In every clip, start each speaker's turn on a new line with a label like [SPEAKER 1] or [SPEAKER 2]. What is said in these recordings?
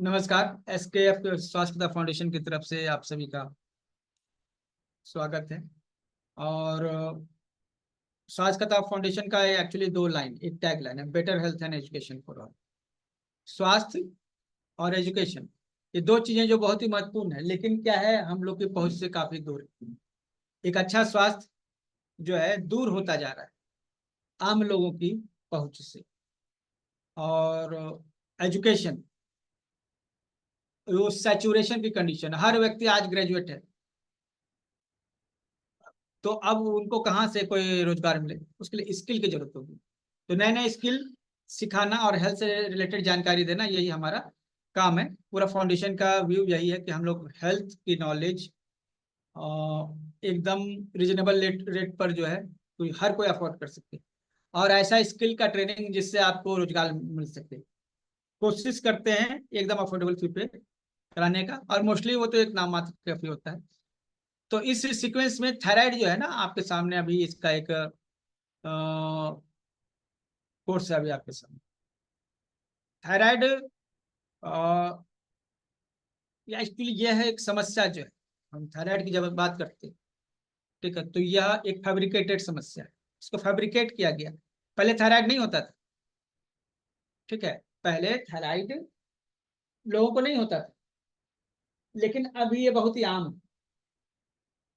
[SPEAKER 1] नमस्कार। एसकेएफ स्वास्थ्य फाउंडेशन की तरफ से आप सभी का स्वागत है। और स्वास्थ्य फाउंडेशन का एक्चुअली दो लाइन, एक टैग लाइन है, better health and education for all. स्वास्थ्य और एजुकेशन, ये दो चीजें जो बहुत ही महत्वपूर्ण है, लेकिन क्या है, हम लोग की पहुंच से काफी दूर है। एक अच्छा स्वास्थ्य जो है दूर होता जा रहा है आम लोगों की पहुंच से। और एजुकेशन, वो सैचुरेशन की कंडीशन, हर व्यक्ति आज ग्रेजुएट है, तो अब उनको कहाँ से कोई रोजगार मिले, उसके लिए स्किल की जरूरत होगी। तो नए नए स्किल सिखाना और हेल्थ से रिलेटेड जानकारी देना, यही हमारा काम है। पूरा फाउंडेशन का व्यू यही है कि हम लोग हेल्थ की नॉलेज एकदम रिजनेबल रेट पर जो है कोई हर कोई अफोर्ड कर सके, और ऐसा स्किल का ट्रेनिंग जिससे आपको रोजगार मिल सके। कोशिश करते हैं एकदम अफोर्डेबल फी पे कराने का, और मोस्टली वो तो एक नाम मात्र का फी होता है। तो इस सीक्वेंस में थायराइड जो है ना, आपके सामने अभी इसका एक कोर्स है अभी आपके सामने। थायराइड या एक्चुअली यह है एक समस्या जो है, हम थायराइड की जब बात करते हैं, ठीक है, तो यह एक फैब्रिकेटेड समस्या है। इसको फैब्रिकेट किया गया। पहले थायराइड नहीं होता था, ठीक है, पहले थायराइड लोगों को नहीं होता था, लेकिन अभी ये बहुत ही आम है।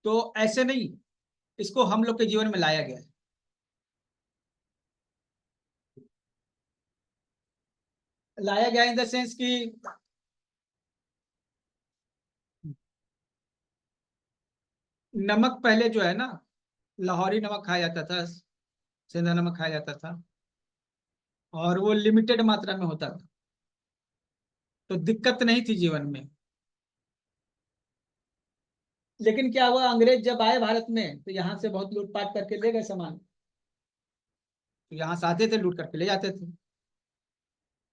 [SPEAKER 1] तो ऐसे नहीं, इसको हम लोग के जीवन में लाया गया है। लाया गया इन द सेंस कि नमक पहले जो है ना, लाहौरी नमक खाया जाता था, सेंधा नमक खाया जाता था, और वो लिमिटेड मात्रा में होता था, तो दिक्कत नहीं थी जीवन में। लेकिन क्या हुआ, अंग्रेज जब आए भारत में तो यहाँ से बहुत लूटपाट करके ले गए सामान। तो यहाँ से आते थे, लूट करके ले जाते थे,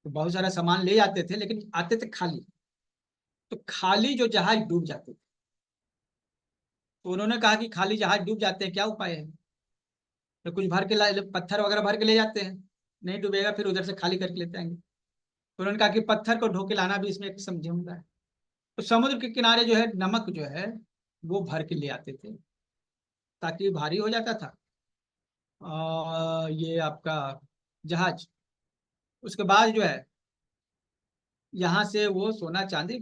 [SPEAKER 1] तो बहुत सारा सामान ले जाते थे, लेकिन आते थे खाली। तो खाली जो जहाज डूब जाते थे, तो उन्होंने कहा कि खाली जहाज डूब जाते हैं, क्या उपाय है? तो कुछ भर के पत्थर वगैरह भर के ले जाते हैं, नहीं डूबेगा, फिर उधर से खाली करके लेते आएंगे। तो उन्होंने कहा कि पत्थर को ढो के लाना भी इसमें एक समझौता है। तो समुद्र के किनारे जो है नमक जो है वो भर के ले आते थे, ताकि भारी हो जाता था ये आपका जहाज। उसके बाद जो है यहाँ से वो सोना चांदी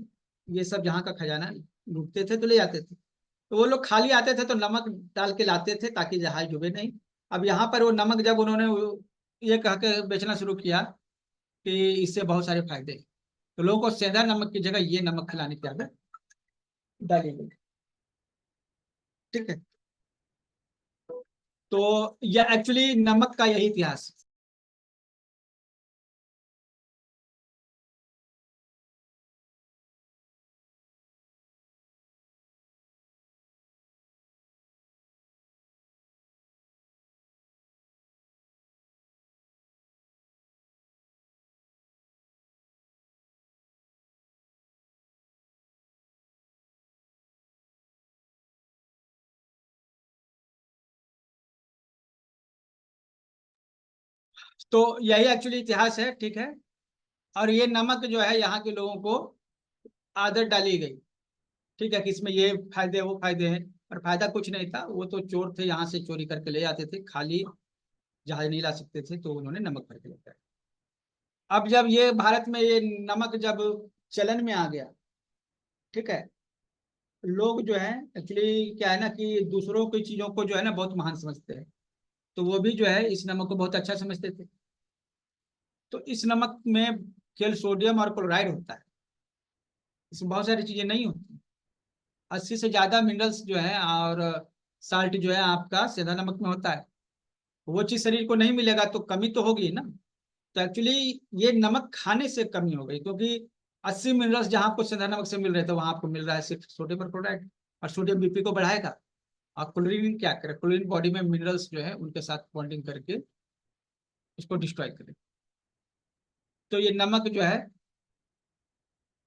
[SPEAKER 1] ये सब जहाँ का खजाना लूटते थे तो ले जाते थे। तो वो लोग खाली आते थे तो नमक डाल के लाते थे ताकि जहाज डूबे नहीं। अब यहाँ पर वो नमक जब उन्होंने ये कह के बेचना शुरू किया कि इससे बहुत सारे फायदे हैं, तो लोगों को सेंधा नमक की जगह ये नमक खिलाने की आदत डाली गई, ठीक है। तो यह एक्चुअली नमक का यही इतिहास है। तो यही एक्चुअली इतिहास है, ठीक है। और ये नमक जो है यहाँ के लोगों को आदत डाली गई, ठीक है, कि इसमें ये फायदे वो फायदे हैं। और फायदा कुछ नहीं था, वो तो चोर थे, यहाँ से चोरी करके ले जाते थे, खाली जहाज नहीं ला सकते थे, तो उन्होंने नमक भर के लेकर। अब जब ये भारत में ये नमक जब चलन में आ गया, ठीक है, लोग जो है एक्चुअली क्या है ना कि दूसरों की चीजों को जो है ना बहुत महान समझते हैं, तो वो भी जो है इस नमक को बहुत अच्छा समझते थे। तो इस नमक में केवल सोडियम और क्लोराइड होता है, इसमें बहुत सारी चीजें नहीं होती। 80 से ज्यादा मिनरल्स जो है और साल्ट जो है आपका सेंधा नमक में होता है। वो चीज शरीर को नहीं मिलेगा तो कमी तो होगी ना। तो एक्चुअली ये नमक खाने से कमी हो गई, क्योंकि 80 मिनरल्स जहाँ आपको सेंधा नमक से मिल रहे थे वहां आपको मिल रहा है सिर्फ सोडियम और क्लोराइड। और सोडियम बीपी को बढ़ाएगा, और क्लोरीन क्या करे, क्लोरीन बॉडी में मिनरल्स जो है उनके साथ बॉन्डिंग करके उसको डिस्ट्रॉय करे। तो ये नमक जो है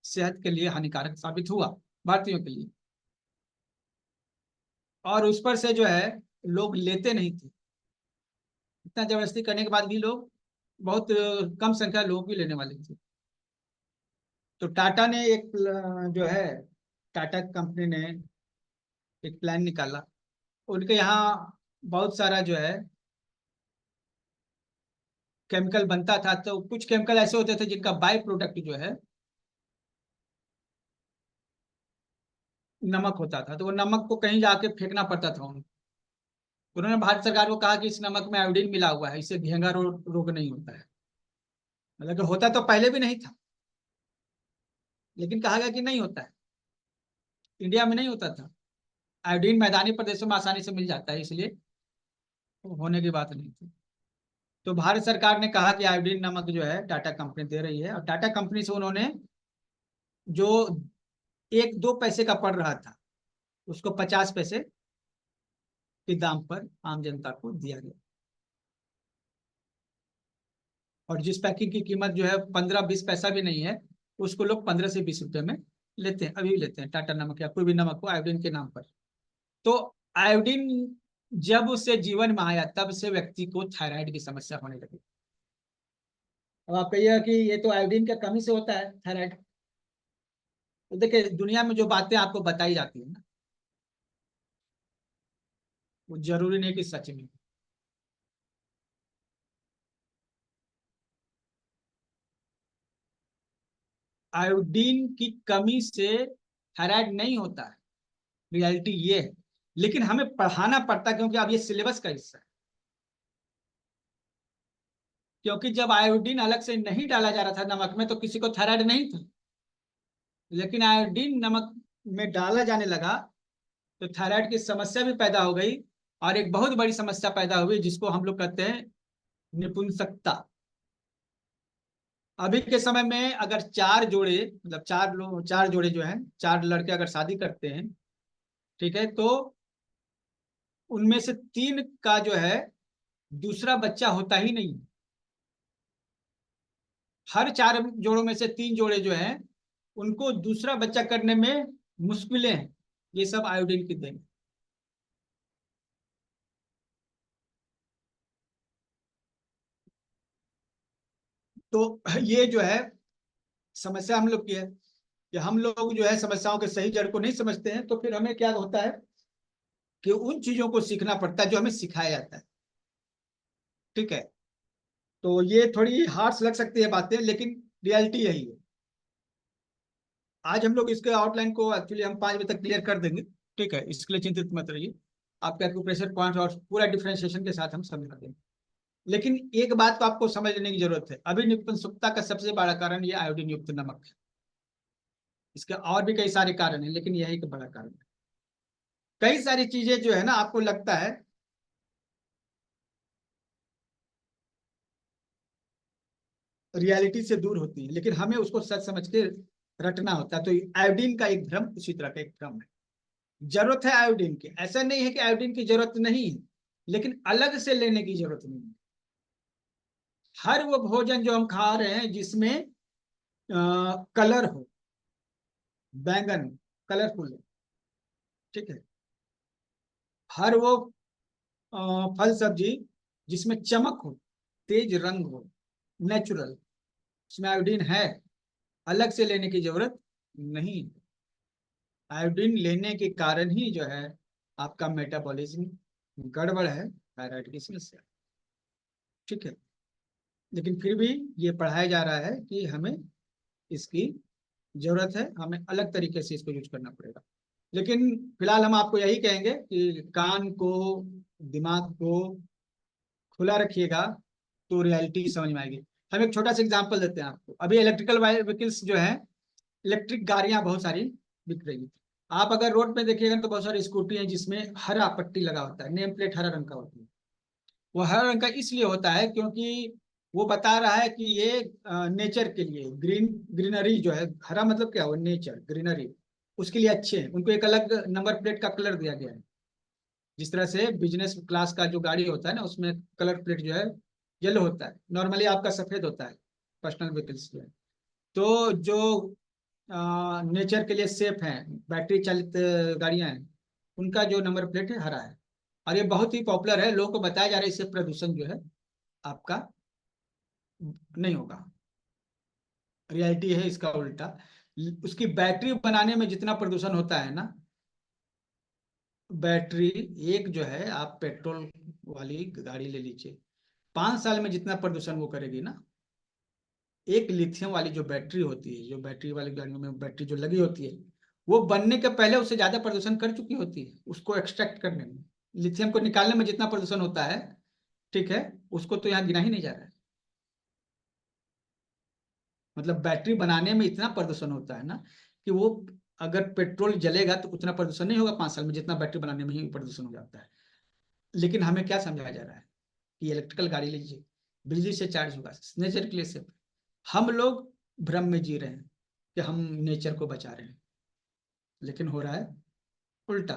[SPEAKER 1] सेहत के लिए हानिकारक साबित हुआ भारतीयों के लिए। और उस पर से जो है लोग लेते नहीं थे, इतना जबरदस्ती करने के बाद भी लोग बहुत कम संख्या लोग भी लेने वाले थे। तो टाटा ने एक जो है, टाटा कंपनी ने एक प्लान निकाला। उनके यहाँ बहुत सारा जो है केमिकल बनता था, तो कुछ केमिकल ऐसे होते थे जिनका बाय प्रोडक्ट जो है नमक होता था, तो वो नमक को कहीं जाके फेंकना पड़ता था उनको। उन्होंने भारत सरकार को कहा कि इस नमक में आयोडीन मिला हुआ है, इससे घेंगा रोग नहीं होता है। मतलब कि होता तो पहले भी नहीं था, लेकिन कहा गया कि नहीं होता है, इंडिया में नहीं होता था। आयोडीन मैदानी प्रदेशों में आसानी से मिल जाता है, इसलिए होने की बात नहीं थी। तो भारत सरकार ने कहा कि आयोडीन नमक जो है टाटा कंपनी दे रही है, और टाटा कंपनी से उन्होंने जो 1-2 पैसे का पड़ रहा था उसको 50 पैसे के दाम पर आम जनता को दिया गया। और जिस पैकिंग की कीमत जो है 15-20 पैसा भी नहीं है, उसको लोग 15 से 20 रुपए में लेते हैं, अभी भी लेते हैं, टाटा नमक या कोई भी नमक हो आयोडीन के नाम पर। तो आयोडीन जब उससे जीवन में आया तब से व्यक्ति को थायराइड की समस्या होने लगी। अब आप कहिएगा कि ये तो आयोडीन की कमी से होता है थायराइड। तो देखिए, दुनिया में जो बातें आपको बताई जाती है ना, वो जरूरी नहीं कि सच में। आयोडीन की कमी से थायराइड नहीं होता है, रियलिटी ये है। लेकिन हमें पढ़ाना पड़ता है, क्योंकि अब ये सिलेबस का हिस्सा है। क्योंकि जब आयोडीन अलग से नहीं डाला जा रहा था नमक में, तो किसी को थायराइड नहीं था। लेकिन आयोडीन नमक में डाला जाने लगा तो थायराइड की समस्या भी पैदा हो गई। और एक बहुत बड़ी समस्या पैदा हुई जिसको हम लोग कहते हैं निपुंसकता। अभी के समय में अगर 4 जोड़े, मतलब 4 लोग, 4 जोड़े जो हैं, 4 लड़के अगर शादी करते हैं, ठीक है, तो उनमें से 3 का जो है दूसरा बच्चा होता ही नहीं। हर 4 जोड़ों में से 3 जोड़े जो हैं उनको दूसरा बच्चा करने में मुश्किलें हैं। ये सब आयोडीन की देन। तो ये जो है समस्या हम लोग की है कि हम लोग जो है समस्याओं के सही जड़ को नहीं समझते हैं। तो फिर हमें क्या होता है कि उन चीजों को सीखना पड़ता है जो हमें सिखाया जाता है। ठीक है, तो ये थोड़ी हार्श लग सकती है बातें, लेकिन रियलिटी यही है। आज हम लोग इसके आउटलाइन को एक्चुअली हम 5 बजे तक क्लियर कर देंगे। ठीक है, इसके लिए चिंतित मत रहिए। आपके एक्यूप्रेशर पॉइंट और पूरा डिफरेंशिएशन के साथ हम समझा देंगे। लेकिन एक बात को आपको समझ लेने की जरूरत है, अभी निपुंसकता का सबसे बड़ा कारण ये आयोडीन युक्त नमक है। इसके और भी कई सारे कारण हैं, लेकिन यही एक बड़ा कारण है। कई सारी चीजें जो है ना, आपको लगता है रियलिटी से दूर होती है, लेकिन हमें उसको सच समझ के रटना होता है। तो आयोडीन का एक भ्रम उसी तरह का एक भ्रम है। जरूरत है आयोडीन की, ऐसा नहीं है कि आयोडीन की जरूरत नहीं है, लेकिन अलग से लेने की जरूरत नहीं है। हर वो भोजन जो हम खा रहे हैं जिसमें कलर हो, बैंगन कलरफुल है, ठीक है, हर वो फल सब्जी जिसमें चमक हो, तेज रंग हो, नेचुरल, उसमें आयोडीन है, अलग से लेने की जरूरत नहीं। आयोडीन लेने के कारण ही जो है आपका मेटाबॉलिज्म गड़बड़ है, थायराइड की समस्या। ठीक है, लेकिन फिर भी ये पढ़ाया जा रहा है कि हमें इसकी जरूरत है, हमें अलग तरीके से इसको यूज करना पड़ेगा। लेकिन फिलहाल हम आपको यही कहेंगे कि कान को, दिमाग को खुला रखिएगा, तो रियलिटी समझ में आएगी। हम एक छोटा सा एग्जांपल देते हैं आपको। अभी इलेक्ट्रिकल व्हीकल्स जो है, इलेक्ट्रिक गाड़ियां बहुत सारी बिक रही हैं। आप अगर रोड पे देखिएगा तो बहुत सारी स्कूटी हैं जिसमें हरा पट्टी लगा होता है, नेम प्लेट हरा रंग का होता है। वो हरा रंग का इसलिए होता है क्योंकि वो बता रहा है कि ये नेचर के लिए, ग्रीनरी जो है, हरा मतलब क्या, वो नेचर ग्रीनरी, उसके लिए अच्छे हैं। उनको एक अलग नंबर प्लेट का कलर दिया गया है। जिस तरह से बिजनेस क्लास का जो गाड़ी होता है ना, उसमें कलर प्लेट जो है येलो होता है, नॉर्मली आपका सफेद होता है पर्सनल व्हीकल्स जो है। तो जो नेचर के लिए सेफ हैं, बैटरी चालित गाड़ियां हैं, उनका जो नंबर प्लेट है हरा है। और ये बहुत ही पॉपुलर है, लोगों को बताया जा रहा है इससे प्रदूषण जो है आपका नहीं होगा। रियलिटी है इसका उल्टा। उसकी बैटरी बनाने में जितना प्रदूषण होता है ना, बैटरी एक जो है, आप पेट्रोल वाली गाड़ी ले लीजिए, 5 साल में जितना प्रदूषण वो करेगी ना, एक लिथियम वाली जो बैटरी होती है, जो बैटरी वाली गाड़ियों में बैटरी जो लगी होती है, वो बनने के पहले उससे ज्यादा प्रदूषण कर चुकी होती है। उसको एक्सट्रैक्ट करने में, लिथियम को निकालने में जितना प्रदूषण होता है, ठीक है, उसको तो यहाँ गिना ही नहीं जा रहा है। मतलब बैटरी बनाने में इतना प्रदूषण होता है ना, कि वो अगर पेट्रोल जलेगा तो उतना प्रदूषण नहीं होगा 5 साल में, जितना बैटरी बनाने में ही प्रदूषण हो जाता है। लेकिन हमें क्या समझाया जा रहा है कि इलेक्ट्रिकल गाड़ी लीजिए, बिजली से चार्ज होगा, नेचर के लिए सेफ। हम लोग भ्रम में जी रहे हैं कि हम नेचर को बचा रहे हैं, लेकिन हो रहा है उल्टा।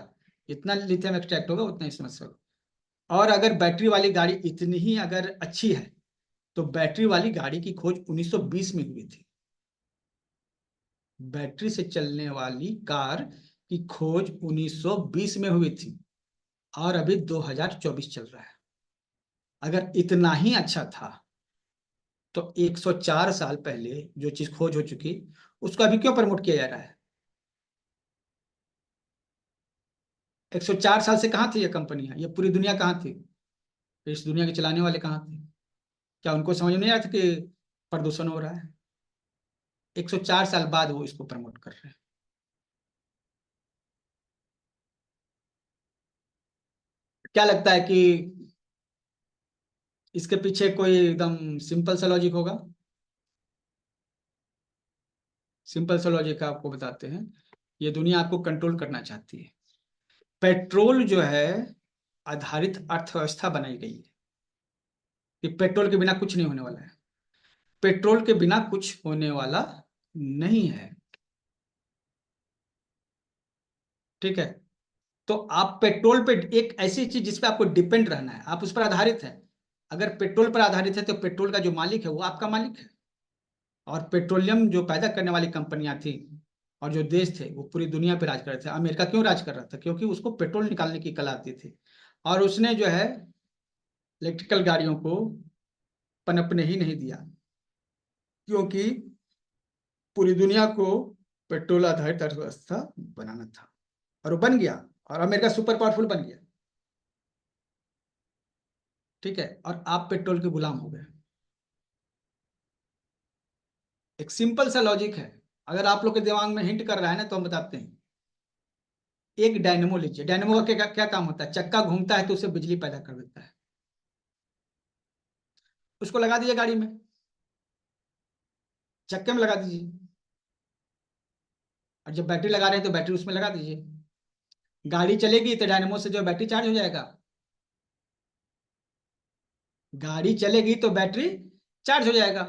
[SPEAKER 1] जितना लिथियम एक्सट्रैक्ट होगा उतना ही समस्या होगा। और अगर बैटरी वाली गाड़ी इतनी ही अगर अच्छी है, तो बैटरी वाली गाड़ी की खोज 1920 में हुई थी। बैटरी से चलने वाली कार की खोज 1920 में हुई थी, और अभी 2024 चल रहा है। अगर इतना ही अच्छा था, तो 104 साल पहले जो चीज खोज हो चुकी, उसको अभी क्यों प्रमोट किया जा रहा है? 104 साल से कहाँ थी ये कंपनियां, ये पूरी दुनिया कहाँ थी, इस दुनिया के चलाने वाले कहाँ थे? क्या उनको समझ में नहीं आया था कि प्रदूषण हो रहा है? 104 साल बाद वो इसको प्रमोट कर रहे हैं। क्या लगता है कि इसके पीछे कोई एकदम सिंपल सा लॉजिक होगा? सिंपल सा लॉजिक आपको बताते हैं। ये दुनिया आपको कंट्रोल करना चाहती है। पेट्रोल जो है आधारित अर्थव्यवस्था बनाई गई है कि पेट्रोल के बिना कुछ नहीं होने वाला है। पेट्रोल के बिना कुछ होने वाला नहीं है, ठीक है। तो आप पेट्रोल पे, एक ऐसी चीज जिस पे आपको डिपेंड रहना है, आप उस पर आधारित है। अगर पेट्रोल पर आधारित है तो पेट्रोल का जो मालिक है वो आपका मालिक है। और पेट्रोलियम जो पैदा करने वाली कंपनियां थी और जो देश थे, वो पूरी दुनिया पे राज कर रहे थे। अमेरिका क्यों राज कर रहा था? क्योंकि उसको पेट्रोल निकालने की कला आती थी। और उसने जो है इलेक्ट्रिकल गाड़ियों को पनपने ही नहीं दिया, क्योंकि पूरी दुनिया को पेट्रोल आधारित अर्थव्यवस्था बनाना था। और वो बन गया, और अमेरिका सुपर पावरफुल बन गया, ठीक है। और आप पेट्रोल के गुलाम हो गए। एक सिंपल सा लॉजिक है। अगर आप लोग के दिमाग में हिंट कर रहा है ना, तो हम बताते हैं। एक डायनेमो लीजिए। डायनेमो का क्या काम होता है? चक्का घूमता है तो उसे बिजली पैदा कर देता है। उसको लगा दीजिए गाड़ी में, चक्के में लगा दीजिए। और जब बैटरी लगा रहे हैं तो बैटरी उसमें लगा दीजिए। गाड़ी चलेगी तो डायनेमो से जो बैटरी चार्ज हो जाएगा। गाड़ी चलेगी तो बैटरी चार्ज हो जाएगा,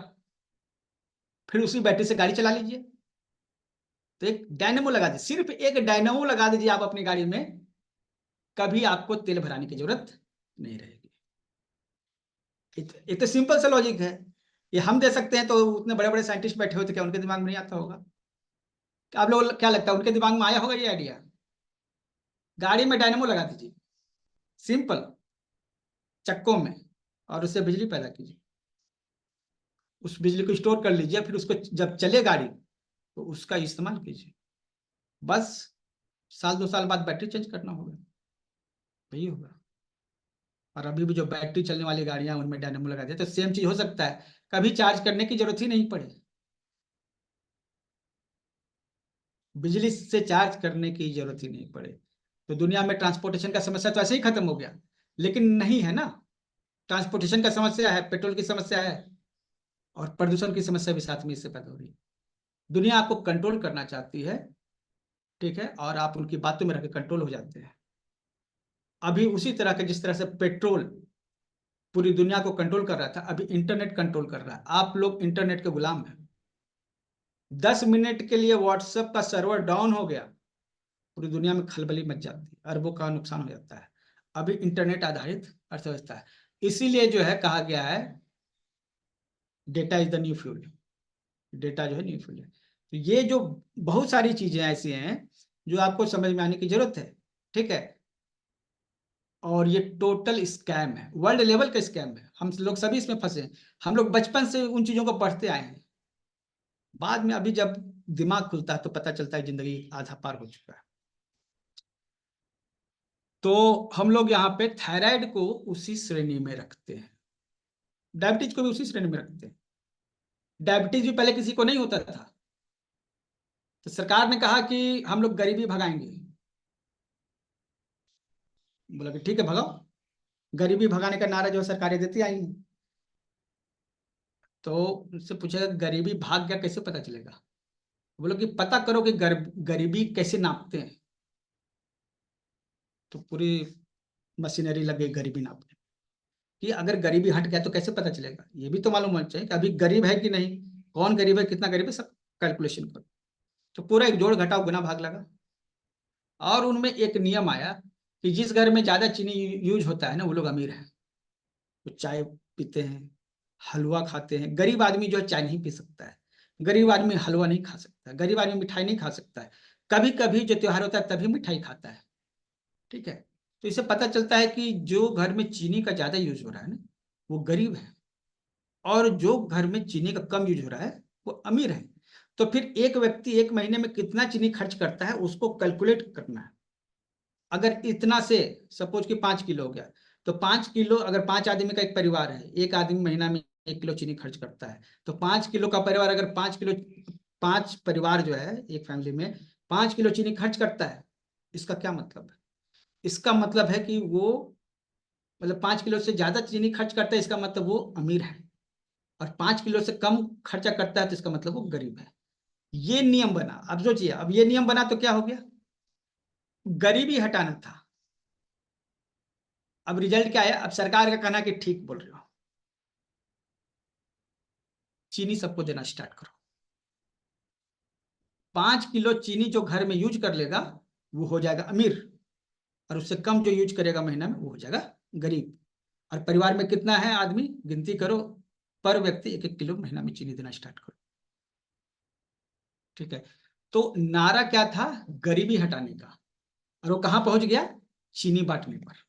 [SPEAKER 1] फिर उसी बैटरी से गाड़ी चला लीजिए। तो एक डायनेमो लगा दीजिए, सिर्फ एक डायनेमो लगा दीजिए आप अपनी गाड़ी में, कभी आपको तेल भराने की जरूरत नहीं रहेगी। ये तो सिंपल सा लॉजिक है। ये हम दे सकते हैं, तो उतने बड़े बड़े साइंटिस्ट बैठे होते, क्या उनके दिमाग में नहीं आता होगा? आप लोग क्या लगता है उनके दिमाग में आया होगा ये आइडिया? गाड़ी में डायनेमो लगा दीजिए, सिंपल, चक्कों में, और उससे बिजली पैदा कीजिए। उस बिजली को स्टोर कर लीजिए, फिर उसको जब चले गाड़ी तो उसका इस्तेमाल कीजिए। बस साल 2 साल बाद बैटरी चेंज करना होगा, यही होगा। और अभी भी जो बैटरी चलने वाली गाड़ियां उनमें डायनेमो लगा दिया तो सेम चीज हो सकता है, कभी चार्ज करने की जरूरत ही नहीं पड़े, बिजली से चार्ज करने की जरूरत ही नहीं पड़े। तो दुनिया में ट्रांसपोर्टेशन का समस्या तो ऐसे ही खत्म हो गया। लेकिन नहीं है ना, ट्रांसपोर्टेशन का समस्या है, पेट्रोल की समस्या है, और प्रदूषण की समस्या भी साथ में इससे पैदा हो रही है। दुनिया आपको कंट्रोल करना चाहती है, ठीक है, और आप उनकी बातों में रहकर कंट्रोल हो जाते हैं। अभी उसी तरह के जिस तरह से पेट्रोल पूरी दुनिया को कंट्रोल कर रहा था, अभी इंटरनेट कंट्रोल कर रहा है। आप लोग इंटरनेट के गुलाम हैं। 10 मिनट के लिए व्हाट्सएप का सर्वर डाउन हो गया, पूरी दुनिया में खलबली मच जाती है, अरबों का नुकसान हो जाता है। अभी इंटरनेट आधारित अर्थव्यवस्था है। इसीलिए जो है कहा गया है, data is the new fuel. Data जो है न्यू फ्यूल है। तो ये जो बहुत सारी चीजें ऐसी हैं जो आपको समझ में आने की जरूरत है, ठीक है। और ये टोटल स्कैम है, वर्ल्ड लेवल का स्कैम है। हम लोग सभी इसमें फंसे हैं। हम लोग बचपन से उन चीजों को पढ़ते आए हैं। बाद में अभी जब दिमाग खुलता है तो पता चलता है जिंदगी आधा पार हो चुका है। तो हम लोग यहाँ पे थायराइड को उसी श्रेणी में रखते हैं, डायबिटीज को भी उसी श्रेणी में रखते हैं। डायबिटीज भी पहले किसी को नहीं होता था, तो सरकार ने कहा कि हम लोग गरीबी भगाएंगे। बोला कि ठीक है भगाओ। गरीबी भगाने का नारा जो है सरकारें देती आई हैं। तो उनसे पूछेगा गरीबी भाग गया कैसे पता चलेगा? बोलो कि पता करो कि गरीबी कैसे नापते हैं। तो पूरी मशीनरी लग गई गरीबी नापने कि अगर गरीबी हट गया तो कैसे पता चलेगा? ये भी तो मालूम होना चाहिए कि अभी गरीब है कि नहीं, कौन गरीब है, कितना गरीब है, सब कैलकुलेशन करो। तो पूरा एक जोड़ घटाव गुना भाग लगा, और उनमें एक नियम आया कि जिस घर में ज्यादा चीनी यूज होता है ना, वो लोग अमीर हैं। वो चाय पीते हैं, हलवा खाते हैं। गरीब आदमी जो है चाय नहीं पी सकता है, गरीब आदमी हलवा नहीं खा सकता है, गरीब आदमी मिठाई नहीं खा सकता है। कभी कभी जो त्योहार होता है तभी मिठाई खाता है। ठीक है। तो इससे पता चलता है कि जो घर में चीनी का ज्यादा यूज हो रहा है ना, वो गरीब है, और जो घर में चीनी का कम यूज हो रहा है वो अमीर है। तो फिर एक व्यक्ति एक महीने में कितना चीनी खर्च करता है उसको कैलकुलेट करना है। अगर इतना से सपोज कि 5 किलो हो गया, तो 5 किलो, अगर 5 आदमी का एक परिवार है, एक आदमी महीना में 1 किलो चीनी खर्च करता है, तो 5 किलो का परिवार अगर 5 किलो, 5 परिवार जो है एक फैमिली में 5 किलो चीनी खर्च करता है, इसका क्या मतलब है? इसका मतलब है कि वो, मतलब 5 किलो से ज्यादा चीनी खर्च करता है, इसका मतलब वो अमीर है। और 5 किलो से कम खर्चा करता है तो इसका मतलब वो गरीब है। ये नियम बना। अब सोचिए, अब ये नियम बना तो क्या हो गया? गरीबी हटाना था। अब रिजल्ट क्या है? अब सरकार का कहना है कि ठीक बोल रहे हो, चीनी सबको देना स्टार्ट करो। 5 किलो चीनी जो घर में यूज कर लेगा वो हो जाएगा अमीर, और उससे कम जो यूज करेगा महीना में वो हो जाएगा गरीब। और परिवार में कितना है आदमी, गिनती करो, पर व्यक्ति 1-1 किलो महीना में चीनी देना स्टार्ट करो। ठीक है। तो नारा क्या था? गरीबी हटाने का। और वो कहां पहुंच गया? चीनी बांटने पर।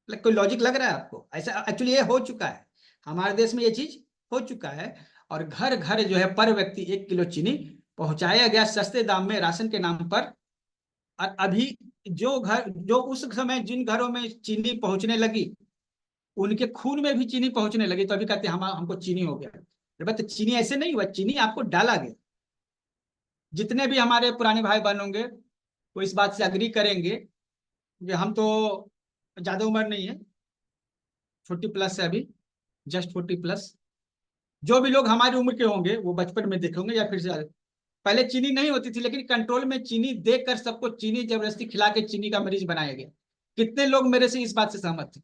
[SPEAKER 1] कोई लॉजिक लग रहा है आपको? ऐसा एक्चुअली ये हो चुका है, हमारे देश में ये चीज हो चुका है। और घर घर जो है पर व्यक्ति 1 किलो चीनी पहुंचाया गया सस्ते दाम में राशन के नाम पर। और अभी जो घर, जो उस समय जिन घरों में चीनी पहुंचने लगी, उनके खून में भी चीनी पहुंचने लगी, तो अभी कहते हैं हम हमको चीनी हो गया। अरे तो चीनी ऐसे नहीं हुआ, चीनी आपको डाला गया। जितने भी हमारे पुराने भाई बहन होंगे वो इस बात से अग्री करेंगे कि हम तो, ज्यादा उम्र नहीं है, 40+ है अभी, जस्ट 40+। जो भी लोग हमारी उम्र के होंगे वो बचपन में देखे होंगे या फिर से, पहले चीनी नहीं होती थी, लेकिन कंट्रोल में चीनी देकर सबको चीनी जबरदस्ती खिला के चीनी का मरीज बनाया गया। कितने लोग मेरे से इस बात से सहमत थे?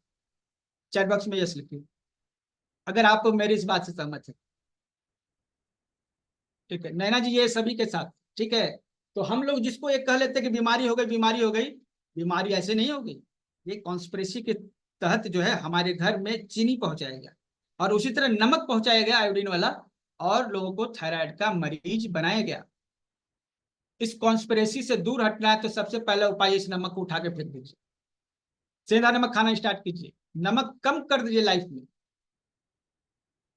[SPEAKER 1] चैट बॉक्स में यस लिखिए अगर आप मेरी इस बात से सहमत है। ठीक है नैना जी, ये सभी के साथ। ठीक है। तो हम लोग जिसको एक कह लेते हैं कि बीमारी हो गई, बीमारी हो गई, बीमारी ऐसे नहीं होगी। ये कॉन्स्पिरेसी के तहत जो है हमारे घर में चीनी पहुंचाया गया, और उसी तरह नमक पहुंचाया गया आयोडीन वाला, और लोगों को थायराइड का मरीज बनाया गया। इस कॉन्स्पिरेसी से दूर हटना है तो सबसे पहला उपाय, इस नमक को उठा के फेंक दीजिए। सेंधा नमक खाना स्टार्ट कीजिए, नमक कम कर दीजिए लाइफ में।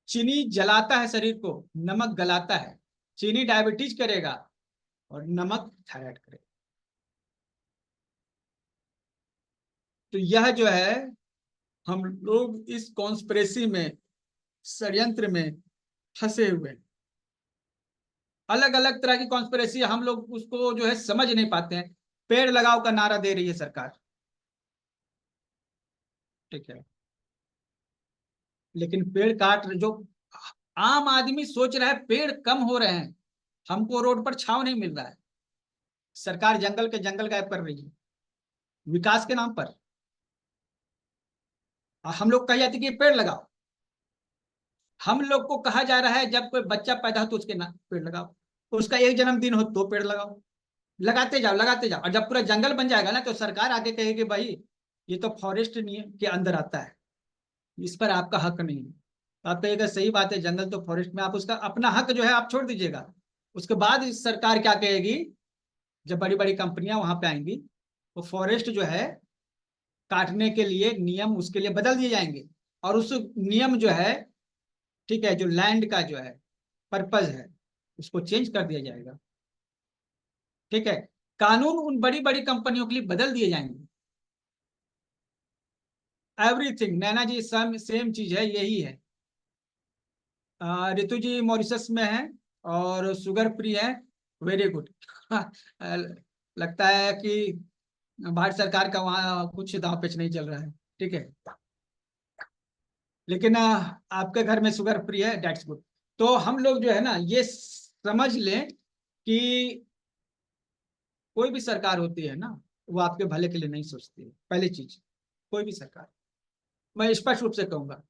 [SPEAKER 1] चीनी जलाता है शरीर को, नमक गलाता है। चीनी डायबिटीज करेगा और नमक थायराइड करेगा। तो यह जो है, हम लोग इस कॉन्स्पिरेसी में, षड्यंत्र में फंसे हुए हैं। अलग अलग तरह की कॉन्स्पिरेसी, हम लोग उसको जो है समझ नहीं पाते हैं। पेड़ लगाओ का नारा दे रही है सरकार। ठीक है। लेकिन पेड़ काट, जो आम आदमी सोच रहा है पेड़ कम हो रहे हैं, हमको रोड पर छांव नहीं मिल रहा है, सरकार जंगल के जंगल गायब कर रही है विकास के नाम पर। और हम लोग कह जाते कि पेड़ लगाओ। हम लोग को कहा जा रहा है जब कोई बच्चा पैदा हो तो उसके नाम पेड़ लगाओ, उसका एक जन्मदिन हो तो पेड़ लगाओ। लगाते जाओ लगाते जाओ, और जब पूरा जंगल बन जाएगा ना तो सरकार आके कहेगी भाई ये तो फॉरेस्ट नियम के अंदर आता है, इस पर आपका हक नहीं है। तो आप कहिएगा सही बात है, जंगल तो फॉरेस्ट में, आप उसका अपना हक जो है आप छोड़ दीजिएगा। उसके बाद इस सरकार क्या कहेगी, जब बड़ी बड़ी कंपनियां वहां पे आएंगी, वो फॉरेस्ट जो है काटने के लिए नियम उसके लिए बदल दिए जाएंगे। और उस नियम जो है ठीक है, जो लैंड का जो है पर्पज है उसको चेंज कर दिया जाएगा। ठीक है, कानून उन बड़ी बड़ी कंपनियों के लिए बदल दिए जाएंगे। एवरीथिंग, नैना जी सेम सेम चीज है, यही है। रितु जी मॉरिशस में है और शुगर फ्री है। Very good. लगता है कि भारत सरकार का वहाँ कुछ दाव पेच नहीं चल रहा है। ठीक है, लेकिन आपके घर में शुगर फ्री है, डेट्स गुड। तो हम लोग जो है ना ये समझ लें कि कोई भी सरकार होती है ना, वो आपके भले के लिए नहीं सोचती है, पहली चीज। कोई भी सरकार, मैं स्पष्ट रूप से कहूंगा,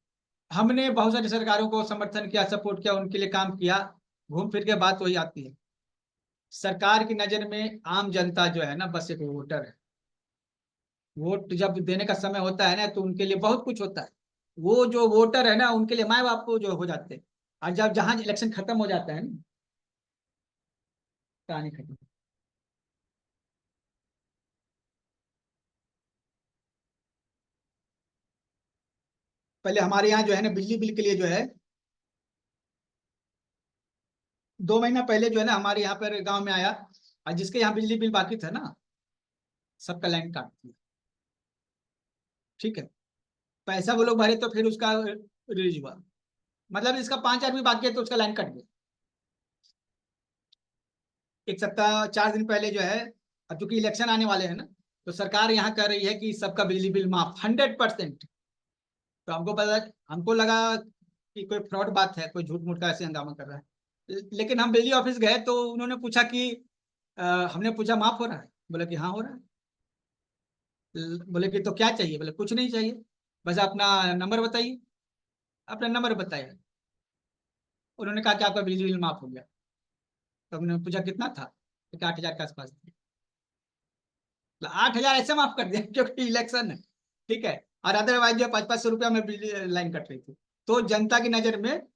[SPEAKER 1] हमने बहुत सारी सरकारों को समर्थन किया, सपोर्ट किया, उनके लिए काम किया, घूम फिर के बात वही आती है। सरकार की नजर में आम जनता जो है ना बस एक वोटर है। वोट जब देने का समय होता है ना तो उनके लिए बहुत कुछ होता है। वो जो वोटर है ना उनके लिए माँ बाप को जो हो जाते हैं। और जब जहां इलेक्शन खत्म हो जाता है ना, कहानी खत्म। पहले हमारे यहाँ जो है ना बिजली बिल के लिए जो है 2 महीना पहले जो है ना हमारे यहाँ पर गांव में आया, और जिसके यहाँ बिजली बिल बाकी था ना सबका लाइन काट दिया। ठीक है, पैसा वो लोग भरे तो फिर उसका रिलीज हुआ। मतलब इसका 5 आदमी बाकी है तो उसका लाइन कट गया। एक सप्ताह 4 दिन पहले जो है, अब चूंकि इलेक्शन आने वाले हैं ना, तो सरकार यहाँ कर रही है कि सबका बिजली बिल माफ 100%। तो हमको लगा कि कोई फ्रॉड बात है, कोई झूठ मूठ का ऐसे हंगामा कर रहा है। लेकिन हम बिजली ऑफिस गए तो उन्होंने पूछा कि अ, हमने पूछा माफ हो रहा है, बोले कि हाँ हो रहा है। बोले कि तो क्या चाहिए, बोले कुछ नहीं चाहिए, बस अपना नंबर बताइए। अपना नंबर बताया, उन्होंने कहा कि आपका बिजली बिल माफ हो गया। तो हमने पूछा कितना था, तो 8,000 के आसपास था। 8,000 ऐसे माफ कर दिया क्योंकि इलेक्शन है। ठीक है, और अदरवाइज जो 500-500 रुपया में बिजली लाइन कट रही थी। तो जनता की नजर में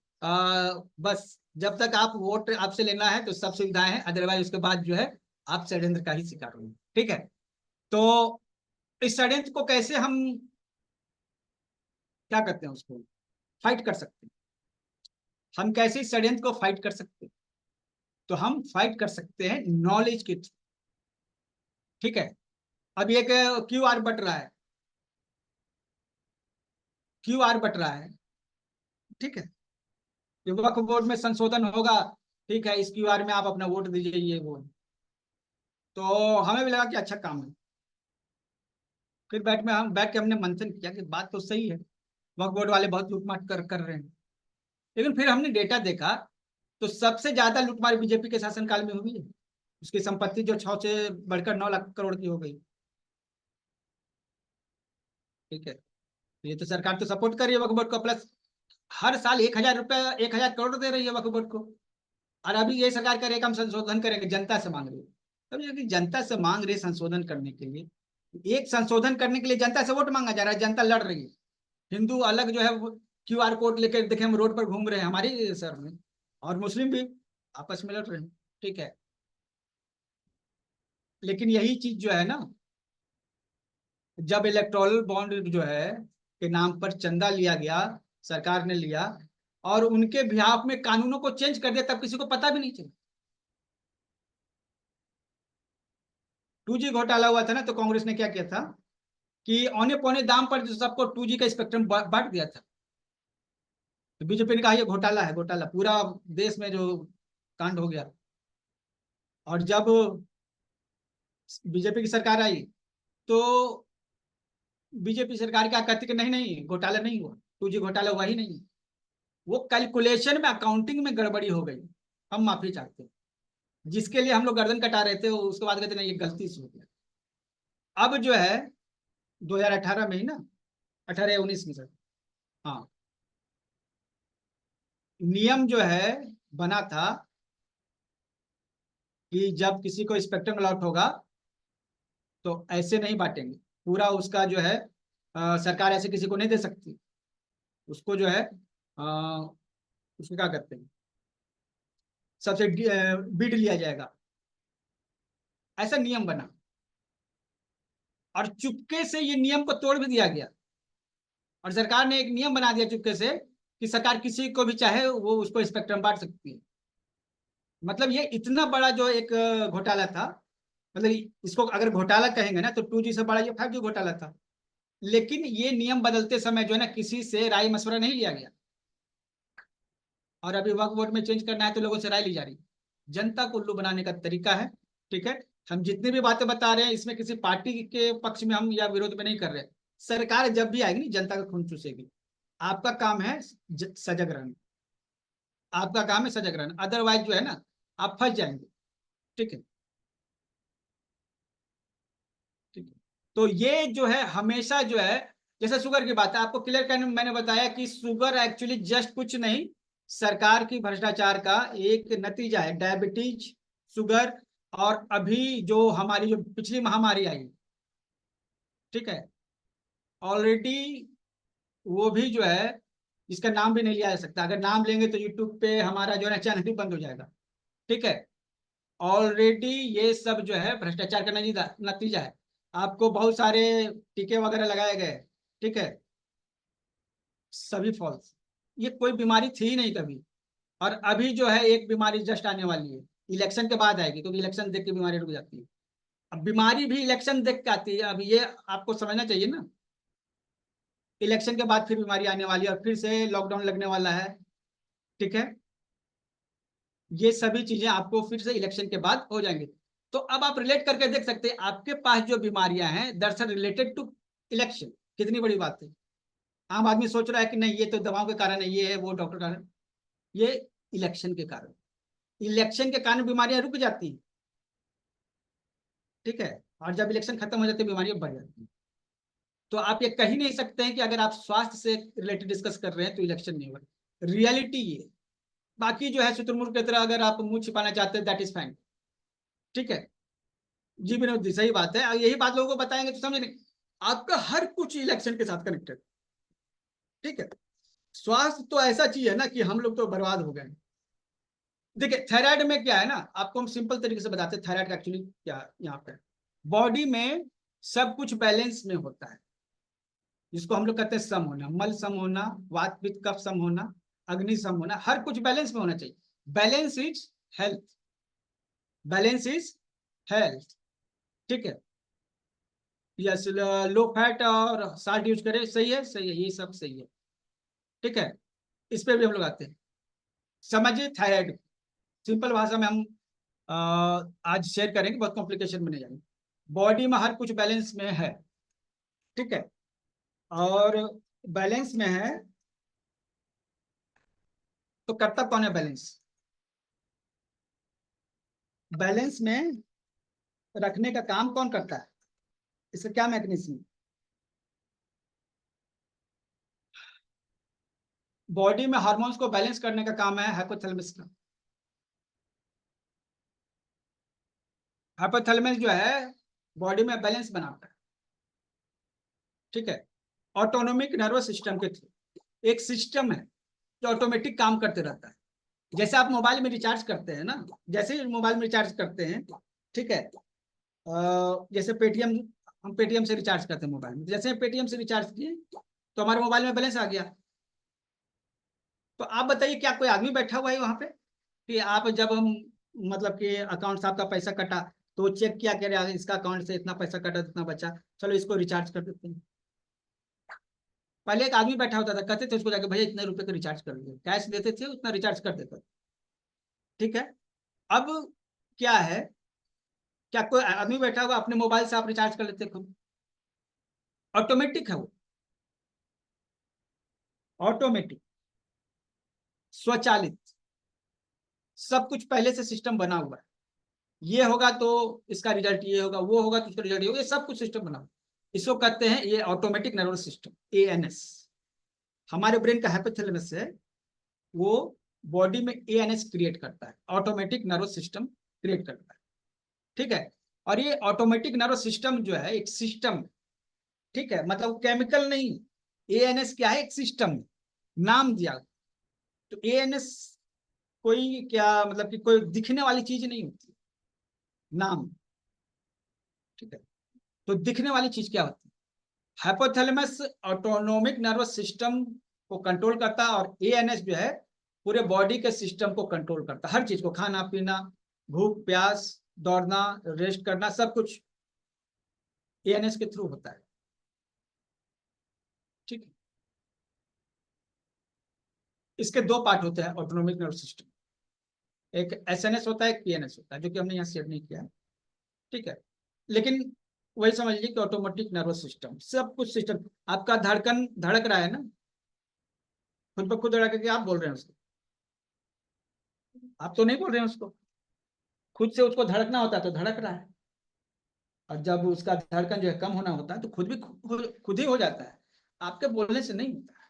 [SPEAKER 1] बस जब तक आप वोट आपसे लेना है तो सब सुविधाएं हैं, अदरवाइज उसके बाद जो है आप षड्यंत्र का ही शिकार होंगे। ठीक है, तो इस षड्यंत्र को कैसे हम क्या करते हैं उसको फाइट कर सकते हैं। हम कैसे इस षड्यंत्र को फाइट कर सकते हैं, तो हम फाइट कर सकते हैं नॉलेज के थ्रू। ठीक है, अब एक क्यूआर बट रहा है, क्यूआर बट रहा है। ठीक है, ये वक्फ बोर्ड में संशोधन होगा। ठीक है, इस क्यूआर में आप अपना वोट दीजिए, ये वो। तो हमें भी लगा कि अच्छा काम है। फिर बैठ के हमने मंथन किया कि बात तो सही है, वक्फ बोर्ड वाले बहुत लूटमार कर कर रहे हैं। लेकिन फिर हमने डेटा देखा तो सबसे ज्यादा लूटमार बीजेपी के शासनकाल में हुई है। उसकी संपत्ति जो 6 से बढ़कर 9 लाख करोड़ की हो गई। ठीक है, ये तो सरकार तो सपोर्ट कर रही है वक्फ बोर्ड को, प्लस हर साल 1,000 रुपया 1,000 करोड़ दे रही है वक्फ बोर्ड को। और अभी ये सरकार कह रही है कि हम संशोधन करेंगे, जनता से मांग रही है। तब यदि जनता से मांग रही है संशोधन करने के लिए, एक संशोधन करने के लिए जनता से वोट मांगा जा रहा है, जनता लड़ रही है। हिंदू अलग जो है क्यूआर कोड लेकर देखे हम रोड पर घूम रहे हैं हमारे शहर में, और मुस्लिम भी आपस में लड़ रहे हैं। ठीक है, लेकिन यही चीज जो है ना, जब इलेक्टोरल बॉन्ड जो है के नाम पर चंदा लिया गया, सरकार ने लिया और उनके बिहाफ में कानूनों को चेंज कर दिया, तब किसी को पता भी नहीं चला। 2G घोटाला हुआ था ना, तो कांग्रेस ने क्या किया था कि औने पौने दाम पर जो सबको 2G का स्पेक्ट्रम बांट दिया था। तो बीजेपी ने कहा ये घोटाला है, घोटाला पूरा देश में जो कांड हो गया। और जब बीजेपी की सरकार आई तो बीजेपी सरकार क्या कहती कि नहीं नहीं घोटाला नहीं हुआ, 2G घोटाला हुआ ही नहीं। वो कैलकुलेशन में अकाउंटिंग में गड़बड़ी हो गई, हम माफी चाहते हैं। जिसके लिए हम लोग गर्दन कटा रहे थे उसके बाद कहते नहीं ये गलती से हो गया। अब जो है 2018 में ही ना, 18 या 19 में सर, हाँ, नियम जो है बना था कि जब किसी को स्पेक्ट्रम अलॉट होगा तो ऐसे नहीं बांटेंगे। पूरा उसका जो है सरकार ऐसे किसी को नहीं दे सकती। उसको जो है उसको क्या करते हैं, सबसे बिड लिया जाएगा, ऐसा नियम बना। और चुपके से ये नियम को तोड़ भी दिया गया। और सरकार ने एक नियम बना दिया चुपके से कि सरकार किसी को भी चाहे वो उसको स्पेक्ट्रम बांट सकती है। मतलब ये इतना बड़ा जो एक घोटाला था, मतलब इसको अगर घोटाला कहेंगे ना तो 2G से बड़ा ये 5G घोटाला था। लेकिन ये नियम बदलते समय जो है ना किसी से राय मशवरा नहीं लिया गया, और अभी वक्फ बोर्ड में चेंज करना है तो लोगों से राय ली जा रही है। जनता को उल्लू बनाने का तरीका है। ठीक है, हम जितनी भी बातें बता रहे हैं इसमें किसी पार्टी के पक्ष में हम या विरोध में नहीं कर रहे। सरकार जब भी आएगी ना जनता का खून चूसेगी। आपका काम है सजग रहना, आपका काम है सजग रहना, अदरवाइज जो है ना आप फंस जाएंगे। ठीक है, ठीक है। तो ये जो है हमेशा जो है, जैसे शुगर की बात है, आपको क्लियर करने में मैंने बताया कि शुगर एक्चुअली जस्ट कुछ नहीं, सरकार की भ्रष्टाचार का एक नतीजा है। डायबिटीज, शुगर, और अभी जो हमारी जो पिछली महामारी आई, ठीक है, ऑलरेडी वो भी जो है, इसका नाम भी नहीं लिया जा सकता। अगर नाम लेंगे तो यूट्यूब पे हमारा जो है ना चैनल ही बंद हो जाएगा। ठीक है, ऑलरेडी ये सब जो है भ्रष्टाचार का नतीजा नतीजा है। आपको बहुत सारे टीके वगैरह लगाए गए, ठीक है, सभी फॉल्स। ये कोई बीमारी थी ही नहीं कभी। और अभी जो है एक बीमारी जस्ट आने वाली है, इलेक्शन के बाद आएगी, क्योंकि इलेक्शन देख के बीमारी रुक जाती है। अब बीमारी भी इलेक्शन देख के आती है, अब ये आपको समझना चाहिए ना। इलेक्शन के बाद फिर बीमारी आने वाली है और फिर से लॉकडाउन लगने वाला है। ठीक है, ये सभी चीजें आपको फिर से इलेक्शन के बाद हो जाएंगी। तो अब आप रिलेट करके देख सकते हैं आपके पास जो बीमारियां हैं दरअसल रिलेटेड टू इलेक्शन। कितनी बड़ी बात है। आम आदमी सोच रहा है कि नहीं ये तो दवाओं के कारण है, ये है वो डॉक्टर कारण, ये इलेक्शन के कारण। इलेक्शन के कारण बीमारियां रुक जाती हैं। ठीक है, और जब इलेक्शन खत्म हो जाती है बीमारियां बढ़ जाती हैं। तो आप ये कह ही नहीं सकते हैं कि अगर आप स्वास्थ्य से रिलेटेड डिस्कस कर रहे हैं तो इलेक्शन नहीं होगा। रियलिटी ये। बाकी जो है शुतुरमुर्ग की तरह अगर आप मुंह छिपाना चाहते हैं दैट इज फाइन। ठीक है, जी विनोद जी सही बात है, यही बात लोगों को बताएंगे तो समझ नहीं। आपका हर कुछ इलेक्शन के साथ कनेक्टेड। ठीक है, स्वास्थ्य तो ऐसा चीज है ना कि हम लोग तो बर्बाद हो गए। देखिए थायराइड में क्या है ना, आपको हम सिंपल तरीके से बताते हैं थायराइड का एक्चुअली क्या यहाँ पे। बॉडी में सब कुछ बैलेंस में होता है, जिसको हम लोग कहते हैं सम होना, मल सम होना, वात पित्त कफ सम होना, अग्नि सम होना, हर कुछ बैलेंस में होना चाहिए। Balance is health, balance is health. ठीक है, यस, लो फैट और साल्ट यूज करें, सही है, सही है, ये सब सही है। ठीक है, इस पे भी हम लोग आते हैं। समझिए थायराइड सिंपल भाषा में हम आज शेयर करेंगे, बहुत कॉम्प्लिकेशन में नहीं जाएंगे। बॉडी में हर कुछ बैलेंस में है। ठीक है, और बैलेंस में है तो करता कौन है बैलेंस? बैलेंस में रखने का काम कौन करता है? इसका क्या मैकेनिज्म? बॉडी में हार्मोन्स को बैलेंस करने का काम है हाइपोथैलेमस का। हाइपोथैलेमस जो है बॉडी में बैलेंस बनाता है। ठीक है, ऑटोनोमिक नर्वस सिस्टम के थ्रू एक सिस्टम है जो ऑटोमेटिक काम करते रहता है। जैसे आप मोबाइल में रिचार्ज करते हैं ना, जैसे ही मोबाइल में रिचार्ज करते हैं, ठीक है, जैसे पेटीएम, हम पेटीएम से रिचार्ज करते हैं मोबाइल में, जैसे पेटीएम से रिचार्ज किए तो हमारे मोबाइल में बैलेंस आ गया। तो आप बताइए क्या कोई आदमी बैठा हुआ है वहां पे कि आप जब हम मतलब कि अकाउंट से आपका पैसा कटा तो चेक किया कि अरे इसका अकाउंट से इतना पैसा कटा, इतना बचा, चलो इसको रिचार्ज कर देते हैं। पहले एक आदमी बैठा होता था, कहते थे उसको जाके भैया इतने रुपए का रिचार्ज कर दीजिए, कैश देते थे उतना रिचार्ज कर देते थे। ठीक है, अब क्या है, क्या कोई आदमी बैठा हुआ अपने मोबाइल से आप रिचार्ज कर लेते खुद? ऑटोमेटिक है वो, ऑटोमेटिक, स्वचालित, सब कुछ पहले से सिस्टम बना हुआ है। ये होगा तो इसका रिजल्ट ये होगा, वो होगा तो इसका रिजल्ट ये होगा, ये सब कुछ सिस्टम बना हुआ है। इसको कहते हैं ये ऑटोमेटिक नर्वस सिस्टम, एएनएस। हमारे ब्रेन का हाइपोथैलेमस है, वो बॉडी में एएनएस क्रिएट करता है, ऑटोमेटिक नर्वस सिस्टम क्रिएट करता है। ठीक है, और ये ऑटोमेटिक नर्वस सिस्टम जो है एक सिस्टम, ठीक है, मतलब केमिकल नहीं। एएनएस क्या है, एक सिस्टम, नाम दिया। तो एएनएस कोई क्या मतलब कि कोई दिखने वाली चीज नहीं होती, नाम। ठीक है, तो दिखने वाली चीज क्या होती है? हाइपोथैलेमस ऑटोनोमिक नर्वस सिस्टम को कंट्रोल करता है, और एएनएस जो है पूरे बॉडी के सिस्टम को कंट्रोल करता है, हर चीज को, खाना पीना, भूख प्यास, दौड़ना, रेस्ट करना, सब कुछ एएनएस के थ्रू होता है। ठीक है। इसके दो पार्ट होते हैं ऑटोनोमिक नर्वस सिस्टम, एक एसएनएस होता है, एक पीएनएस होता है, जो कि हमने यहाँ शेयर नहीं किया है। ठीक है। लेकिन वही समझ लीजिए कि ऑटोमेटिक नर्वस सिस्टम, सब कुछ सिस्टम, आपका धड़कन धड़क रहा है ना, खुद ब खुद धड़क के आप बोल रहे हैं उसको, आप तो नहीं बोल रहे हैं उसको, खुद से उसको धड़कना होता है तो धड़क रहा है, और जब उसका धड़कन जो है कम होना होता है तो खुद ही हो जाता है, आपके बोलने से नहीं होता है।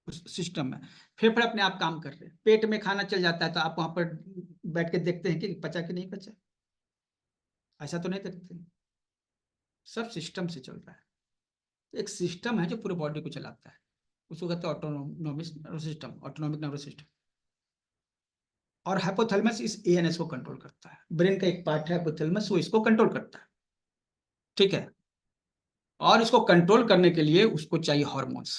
[SPEAKER 1] उस सिस्टम में फेफड़े अपने आप काम कर रहे हैं, पेट में खाना चल जाता है तो आप वहां पर बैठ के देखते हैं कि पचा कि नहीं पचा, ऐसा तो नहीं देखते, सब सिस्टम से चल रहा है। एक सिस्टम है जो पूरे बॉडी को चलाता है, उसको कहते हैं autonomic nervous system, autonomic nervous system. और हाइपोथैलेमस इस एएनएस को कंट्रोल करता है, ब्रेन का एक पार्ट है हाइपोथैलेमस, वो इसको कंट्रोल करता है। ठीक है। और इसको कंट्रोल करने के लिए उसको चाहिए हार्मोन्स।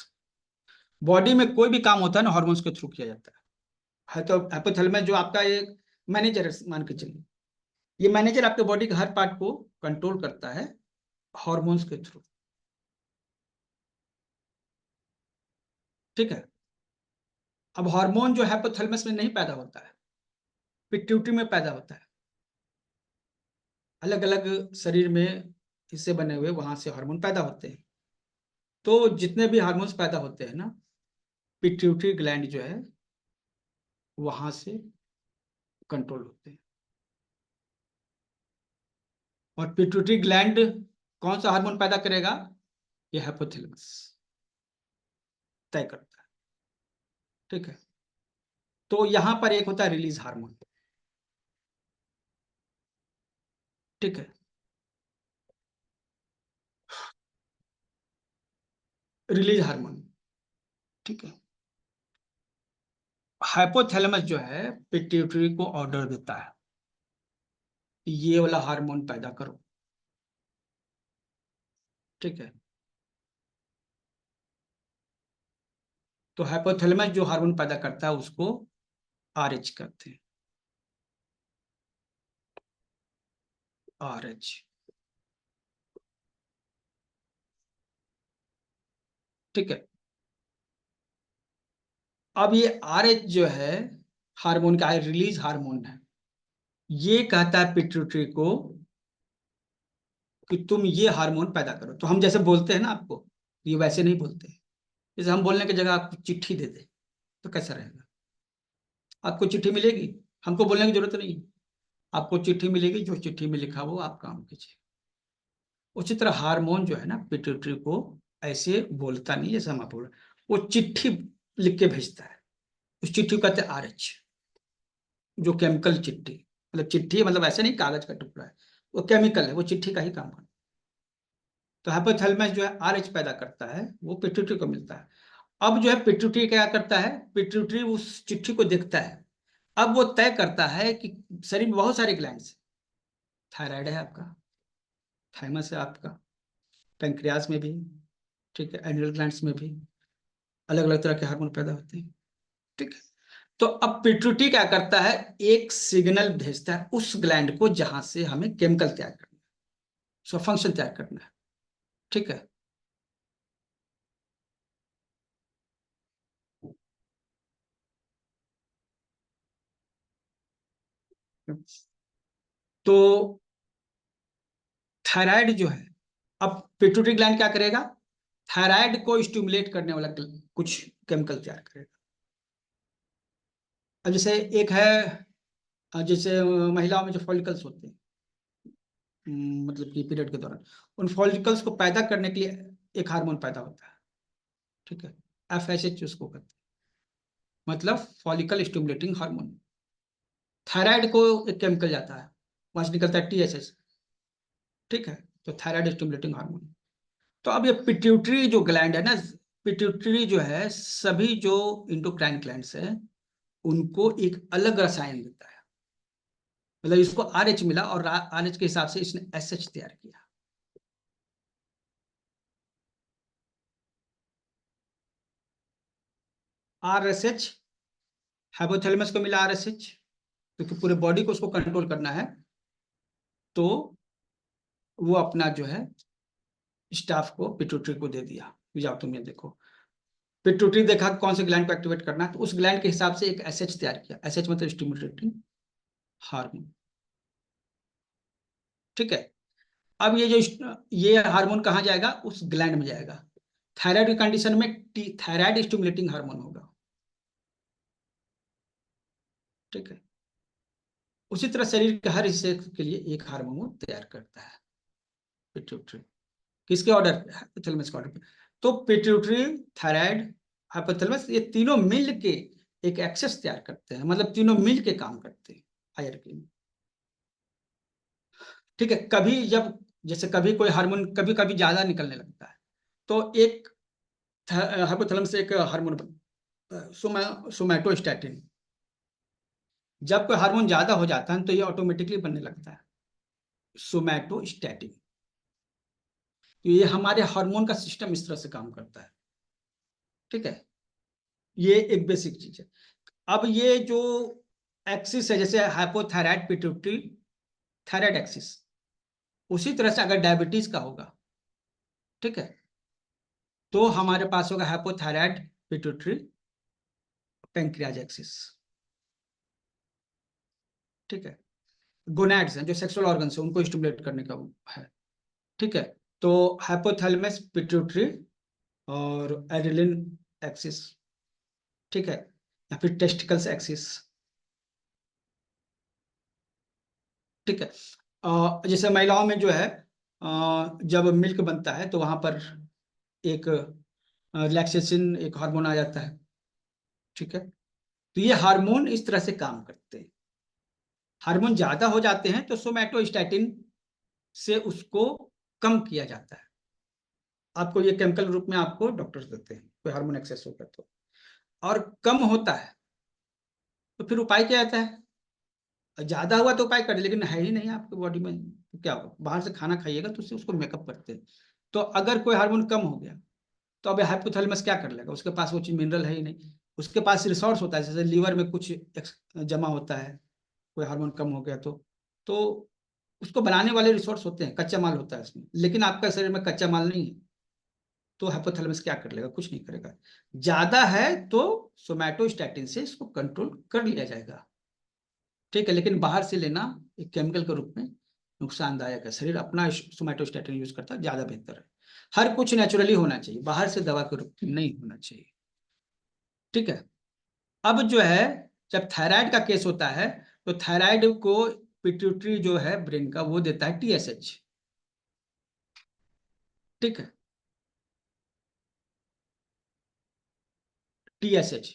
[SPEAKER 1] बॉडी में कोई भी काम होता है ना, हार्मोन्स के थ्रू किया जाता है। तो हाइपोथैलेमस जो आपका एक मैनेजर है मान के चलिए, ये मैनेजर आपके बॉडी के हर पार्ट को कंट्रोल करता है हार्मोन्स के थ्रू। ठीक है। अब हार्मोन जो हाइपोथैलेमस में नहीं पैदा होता है, पिट्यूटरी में पैदा होता है, अलग अलग शरीर में हिस्से बने हुए, वहां से हार्मोन पैदा होते हैं। तो जितने भी हार्मोन्स पैदा होते हैं ना, पिट्यूटरी ग्लैंड जो है वहां से कंट्रोल होते हैं। और पिट्यूटरी ग्लैंड कौन सा हार्मोन पैदा करेगा, ये हाइपोथैलेमस तय करता है। ठीक है। तो यहां पर एक होता है रिलीज हार्मोन। ठीक है। Release hormone. ठीक है। हाइपोथैलेमस जो है पिट्यूटरी को ऑर्डर देता है, ये वाला हार्मोन पैदा करो। ठीक है। तो हाइपोथैलेमस जो हार्मोन पैदा करता है उसको आरएच कहते हैं, आरएच। ठीक है। अब ये आरएच जो है हार्मोन का रिलीज हार्मोन है, ये कहता है पिट्यूटरी को कि तुम ये हार्मोन पैदा करो। तो हम जैसे बोलते हैं ना आपको, ये वैसे नहीं बोलते। जैसे हम बोलने की जगह आपको चिट्ठी दे दे तो कैसा रहेगा, आपको चिट्ठी मिलेगी, हमको बोलने की जरूरत नहीं है, आपको चिट्ठी मिलेगी, जो चिट्ठी में लिखा वो आप काम कीजिए। उसी तरह हार्मोन जो है ना पिट्यूटरी को ऐसे बोलता नहीं जैसे हम आप बोल रहे, वो चिट्ठी लिख के भेजता है, उस चिट्ठी को कहते हैं आरएच, जो केमिकल चिट्ठी, मतलब चिट्ठी मतलब ऐसे नहीं कागज का टुकड़ा है, वो केमिकल है, वो चिट्ठी का ही काम करता है। तो हाइपोथैलेमस जो है आरएच पैदा करता है, वो पिट्यूटरी को मिलता है। अब जो है पिट्यूटरी क्या करता है, पिट्यूटरी उस चिट्ठी को देखता है, अब वो तय करता है कि शरीर में बहुत सारे ग्लैंड है, थायराइड है आपका, थाइमस है आपका, पैंक्रियाज में भी, ठीक है, एड्रिनल ग्लैंड्स में भी अलग अलग तरह के हार्मोन पैदा होते हैं। ठीक है। तो अब पिट्यूटरी क्या करता है, एक सिग्नल भेजता है उस ग्लैंड को जहां से हमें केमिकल तैयार करना है, उसका फंक्शन तैयार करना है। ठीक है। तो थायराइड जो है, अब पिट्यूटरी ग्लैंड क्या करेगा, थायराइड को स्टिमुलेट करने वाला कुछ केमिकल तैयार करेगा। अब जैसे एक है, जैसे महिलाओं में जो फॉलिकल्स होते हैं, मतलब कि पीरियड के दौरान, उन फॉलिकल्स को पैदा करने के लिए एक हार्मोन पैदा होता है। ठीक है। एफएसएच उसको कहते हैं, मतलब फॉलिकल स्टिमुलेटिंग हार्मोन। थायराइड को एक केमिकल जाता है, वहां से निकलता है टीएसएच। ठीक है। तो थायराइड स्टिमुलेटिंग हार्मोन। तो अब ये पिट्यूटरी जो ग्लैंड है ना, पिट्यूटरी जो है सभी जो इंडोक्राइन ग्लैंड्स है उनको एक अलग रसायन देता है, मतलब इसको आरएच मिला और आरएच के हिसाब से इसने एसएच तैयार किया। RSH, हाइपोथैलेमस को मिला RSH, क्योंकि पूरे बॉडी को उसको कंट्रोल करना है, तो वो अपना जो है स्टाफ को पिट्यूटरी को दे दिया, जाओ तुम ये देखो। पिट्यूटरी देखा कौन से ग्लैंड को एक्टिवेट करना है, तो उस ग्लैंड के हिसाब से एक SH तैयार किया। SH मतलब स्टिमुलेटिंग हार्मोन, ठीक है। अब ये हार्मोन कहाँ जाएगा, उस ग्लैंड में जाएगा। थायराइड की कंडीशन में थायराइड स्टिमुलेटिंग हार्मोन होगा, ठीक है। उसी तरह शरीर के हर हिस्से के लिए एक हार्मोन तैयार करता है पिट्यूटरी, किसके ऑर्डर पे, हाइपोथैलेमस के ऑर्डर पे। तो पिट्यूटरी, थायराइड, हाइपोथैलेमस, ये तीनों मिल के एक एक्सेस तैयार करते हैं, मतलब तीनों मिल के काम करते हैं हायरार्की में, ठीक है। कभी जब जैसे कभी कोई हार्मोन कभी कभी ज्यादा निकलने लगता है, तो एक हाइपोथैलेमस से एक हार्मोन सोमैटोस्टैटिन, जब कोई हार्मोन ज्यादा हो जाता है तो ये ऑटोमेटिकली बनने लगता है सोमैटोस्टैटिन। तो ये हमारे हार्मोन का सिस्टम इस तरह से काम करता है, ठीक है। ये एक बेसिक चीज है। अब ये जो एक्सिस है, जैसे हाइपोथायराइड पिट्यूटरी थायराइड एक्सिस, उसी तरह से अगर डायबिटीज का होगा, ठीक है, तो हमारे पास होगा हाइपोथायराइड पिट्यूटरी पैंक्रियाज एक्सिस, ठीक है। गोनैड्स हैं जो सेक्सुअल ऑर्गन है उनको स्टिमुलेट करने का है, ठीक है। तो हाइपोथैलेमस पिट्यूटरी और एड्रेनलिन एक्सिस, ठीक है, या फिर टेस्टिकल्स एक्सिस, ठीक है। जैसे महिलाओं में जो है जब मिल्क बनता है तो वहां पर एक रिलैक्सेशन एक हार्मोन आ जाता है, ठीक है। तो ये हार्मोन इस तरह से काम करते हैं। हार्मोन ज्यादा हो जाते हैं तो सोमैटोस्टैटिन से उसको कम किया जाता है। आपको ये केमिकल रूप में आपको डॉक्टर्स देते हैं कोई हार्मोन एक्सेस होगा तो। और कम होता है तो फिर उपाय क्या आता है, ज्यादा हुआ तो उपाय कर, लेकिन है ही नहीं आपकी बॉडी में, तो क्या होगा, बाहर से खाना खाइएगा तो उससे उसको मेकअप करते हैं। तो अगर कोई हार्मोन कम हो गया तो अब हाइपोथैलेमस क्या कर लेगा, उसके पास वो चीज मिनरल है ही नहीं, उसके पास रिसोर्स होता है, जैसे लीवर में कुछ जमा होता है, कोई हार्मोन कम हो गया तो उसको बनाने वाले रिसोर्स होते हैं, कच्चा माल होता है उसमें, लेकिन आपका शरीर में कच्चा माल नहीं है, तो हाइपोथैलेमस क्या कर लेगा, कुछ नहीं करेगा। ज्यादा है तो सोमैटोस्टैटिन से इसको कंट्रोल कर लिया जाएगा, ठीक है। लेकिन बाहर से लेना एक केमिकल के रूप में नुकसानदायक है, शरीर अपना सोमैटोस्टैटिन यूज करता है, ज्यादा बेहतर है। हर कुछ नेचुरली होना चाहिए, बाहर से दवा के रूप में नहीं होना चाहिए, ठीक है। अब जो है जब थायराइड का केस होता है तो थायराइड को पिट्यूटरी जो है ब्रेन का वो देता है TSH, ठीक है। TSH,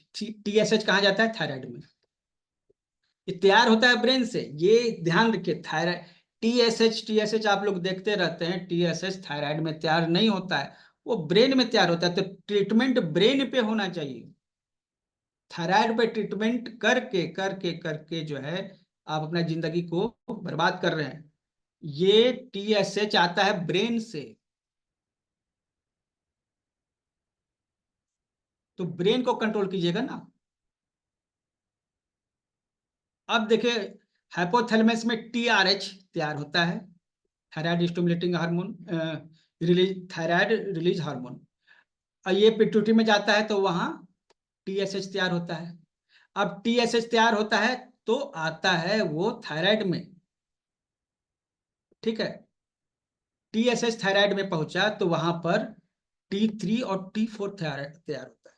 [SPEAKER 1] TSH कहाँ जाता है, थायराइड में। ये तैयार होता है ब्रेन से, ये ध्यान रखिए। थायराइड TSH आप लोग देखते रहते हैं, TSH थायराइड में तैयार नहीं होता है, वो ब्रेन में तैयार होता है। तो ट्रीटमेंट ब्रेन पे होना चाहिए। थायराइड पे ट्रीटमेंट करके करके करके जो है आप अपना जिंदगी को बर्बाद कर रहे हैं। ये TSH आता है ब्रेन से, तो ब्रेन को कंट्रोल कीजिएगा ना। अब देखिए हाइपोथैलेमस में TRH तैयार होता है, thyroid stimulating hormone, release thyroid release hormone. और ये पिट्यूटरी में जाता है तो वहां TSH तैयार होता है। अब TSH तैयार होता है तो आता है वो थायराइड में, ठीक है। TSH थायराइड में पहुंचा तो वहां पर T3 और T4 तैयार होता है।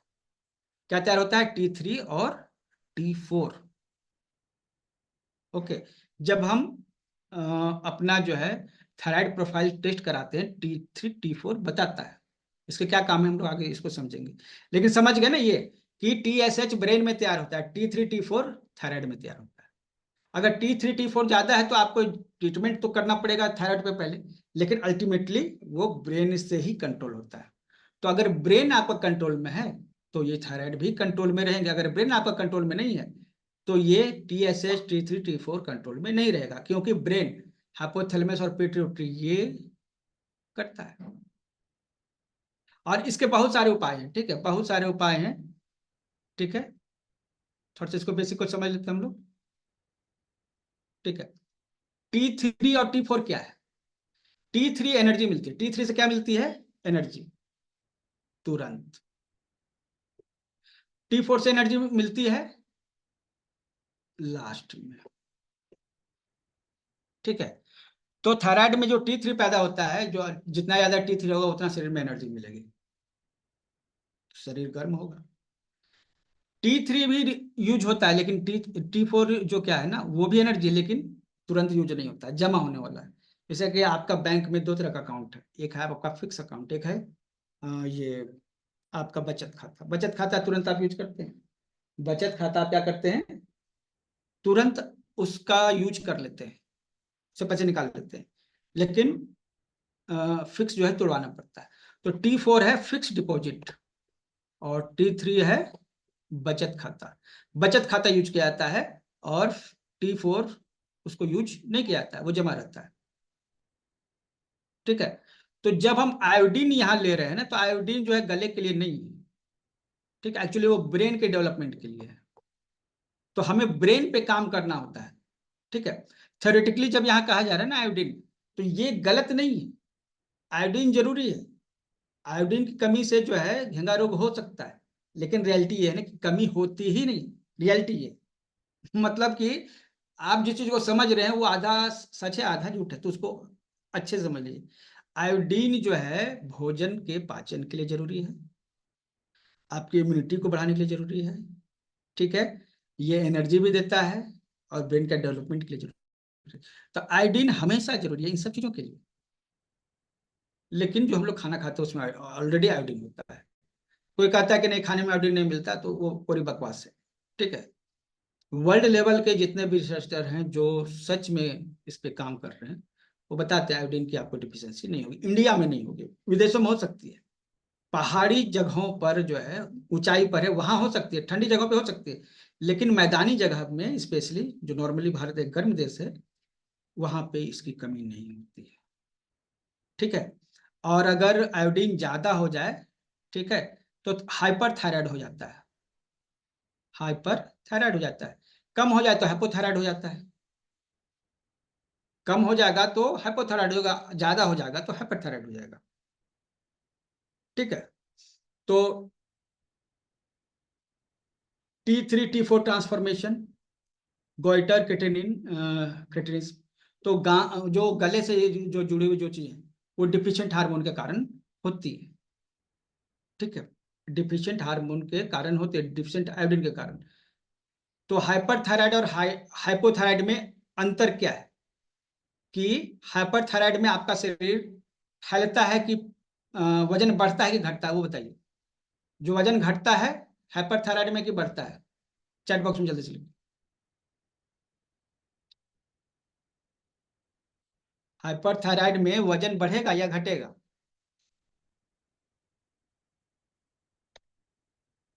[SPEAKER 1] क्या तैयार होता है, T3 और T4, ओके। जब हम अपना जो है थायराइड प्रोफाइल टेस्ट कराते हैं, T3 T4 बताता है। इसके क्या काम है हम लोग आगे इसको समझेंगे, लेकिन समझ गए ना ये कि TSH ब्रेन में तैयार होता है, T3 T4 थायराइड में तैयार होता है। अगर T3 T4 ज्यादा है तो आपको ट्रीटमेंट तो करना पड़ेगा थायराइड पे पहले, लेकिन अल्टीमेटली वो ब्रेन से ही कंट्रोल होता है। तो अगर ब्रेन आपका कंट्रोल में है तो ये थायराइड भी कंट्रोल में रहेंगे, अगर ब्रेन आपका कंट्रोल में नहीं है तो ये TSH T3 T4 कंट्रोल में नहीं रहेगा, क्योंकि ब्रेन हाइपोथैलेमस और पिट्यूटरी ये करता है। और इसके बहुत सारे उपाय हैं, ठीक है, बहुत सारे उपाय हैं। ठीक है, थोड़ा सा इसको बेसिक को समझ लेते हैं हम लोग। ठीक है, T3 और T4 क्या है? T3 एनर्जी मिलती है, T3 से क्या मिलती है? एनर्जी तुरंत। T4 से एनर्जी मिलती है लास्ट में। ठीक है, तो थायराइड में जो T3 पैदा होता है, जो जितना ज्यादा T3 होगा उतना शरीर में एनर्जी मिलेगी, शरीर गर्म होगा। T3 भी यूज होता है, लेकिन T4 जो क्या है ना, वो भी एनर्जी, लेकिन तुरंत यूज नहीं होता है, जमा होने वाला है। जैसे कि आपका बैंक में दो तरह का अकाउंट है, एक है आपका फिक्स अकाउंट, एक है ये आपका बचत खाता। बचत खाता तुरंत आप यूज करते हैं, बचत खाता आप क्या करते हैं, तुरंत उसका यूज कर लेते हैं, उससे पैसे निकाल लेते हैं। लेकिन फिक्स जो है तोड़वाना पड़ता है। तो T4 है फिक्स डिपॉजिट, और T3 है बचत खाता। बचत खाता यूज किया जाता है, और T4 उसको यूज नहीं किया जाता है, वो जमा रहता है। ठीक है, तो जब हम आयोडीन यहाँ ले रहे हैं ना, तो आयोडीन जो है गले के लिए नहीं है। ठीक है, एक्चुअली वो ब्रेन के डेवलपमेंट के लिए है, तो हमें ब्रेन पे काम करना होता है। ठीक है, थ्योरेटिकली जब यहाँ कहा जा रहा है ना आयोडीन, तो ये गलत नहीं है, आयोडीन जरूरी है। आयोडीन की कमी से जो है घेंगा रोग हो सकता है, लेकिन रियलिटी ये है ना कि कमी होती ही नहीं, रियलिटी ये मतलब कि आप जिस चीज को समझ रहे हैं वो आधा सच है आधा झूठ है, तो उसको अच्छे से समझ लीजिए। आयोडीन जो है भोजन के पाचन के लिए जरूरी है, आपकी इम्यूनिटी को बढ़ाने के लिए जरूरी है। ठीक है, ये एनर्जी भी देता है, और ब्रेन का डेवलपमेंट के लिए जरूरी है। तो आयोडीन हमेशा जरूरी है इन सब चीजों के लिए। लेकिन जो हम लोग खाना खाते हैं उसमें ऑलरेडी आयोडीन होता है। कोई कहता है कि नहीं खाने में आयोडीन नहीं मिलता, तो वो पूरी बकवास है। ठीक है, वर्ल्ड लेवल के जितने भी रिसर्चर हैं जो सच में इस पे काम कर रहे हैं, वो बताते हैं आयोडीन की आपको डिफिशियंसी नहीं होगी, इंडिया में नहीं होगी, विदेशों में हो सकती है। पहाड़ी जगहों पर जो है, ऊंचाई पर है, वहां हो सकती है, ठंडी जगहों पे हो सकती है, लेकिन मैदानी जगह में स्पेशली, जो नॉर्मली भारत एक गर्म देश है, वहां पे इसकी कमी नहीं होती है। ठीक है, और अगर आयोडीन ज्यादा हो जाए, ठीक है, तो हाइपर थायराइड हो जाता है, हाइपर थायराइड हो जाता है। कम हो जाए तो हाइपोथायराइड हो जाता है, कम हो जाएगा तो हाइपोथायराइड होगा, ज्यादा हो जाएगा तो हाइपरथायराइड हो जाएगा। ठीक है, तो T3 T4 transformation, goitre creatinine, क्रेटिनिस, तो जो गले से जो जुड़ी हुई जो चीज है, वो डिफिशिएंट हार्मोन के कारण होती है। ठीक है, डिफिशिएंट हार्मोन के कारण होती है, डिफिशिएंट आयोडीन के कारण। तो हाइपरथायराइड और हाइपोथायराइड में अंतर क्या है, कि हाइपरथायराइड में आपका शरीर फैलता है कि वजन बढ़ता है कि घटता है, वो बताइए। जो वजन घटता है हाइपरथायराइड में कि बढ़ता है? चैट बॉक्स में जल्दी से लिखिए। हाइपरथायराइड में वजन बढ़ेगा या घटेगा?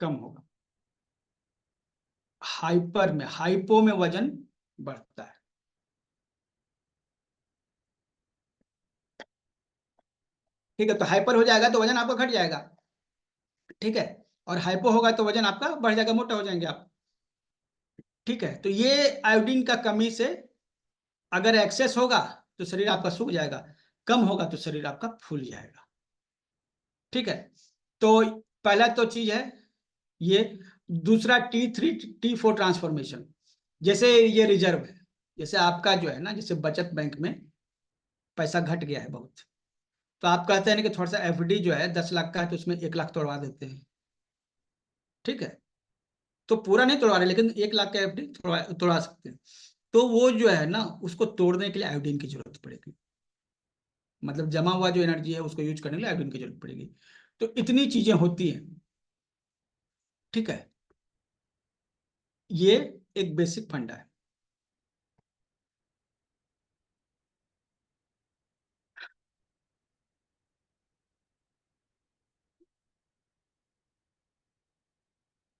[SPEAKER 1] कम होगा। हाइपो में वजन बढ़ता है। ठीक है, तो हाइपर हो जाएगा तो वजन आपका घट जाएगा। ठीक है, और हाइपो होगा तो वजन आपका बढ़ जाएगा, मोटा हो जाएंगे आप। ठीक है, तो ये आयोडीन का कमी से, अगर एक्सेस होगा तो शरीर आपका सूख जाएगा, कम होगा तो शरीर आपका फूल जाएगा। ठीक है, तो पहला तो चीज है ये। दूसरा T3 T4 ट्रांसफॉर्मेशन, जैसे ये रिजर्व है, जैसे आपका जो है ना, जैसे बचत बैंक में पैसा घट गया है बहुत, तो आप कहते हैं ना कि थोड़ा सा एफडी जो है 10 लाख का है, तो उसमें 1 लाख तोड़वा देते हैं। ठीक है, तो पूरा नहीं तोड़वा रहे, लेकिन 1 लाख का एफडी तोड़वा तोड़वा सकते हैं। तो वो जो है ना, उसको तोड़ने के लिए आयोडीन की जरूरत पड़ेगी, मतलब जमा हुआ जो एनर्जी है उसको यूज करने के लिए आयोडीन की जरूरत पड़ेगी। तो इतनी चीजें होती हैं। ठीक है, ये एक बेसिक फंडा है।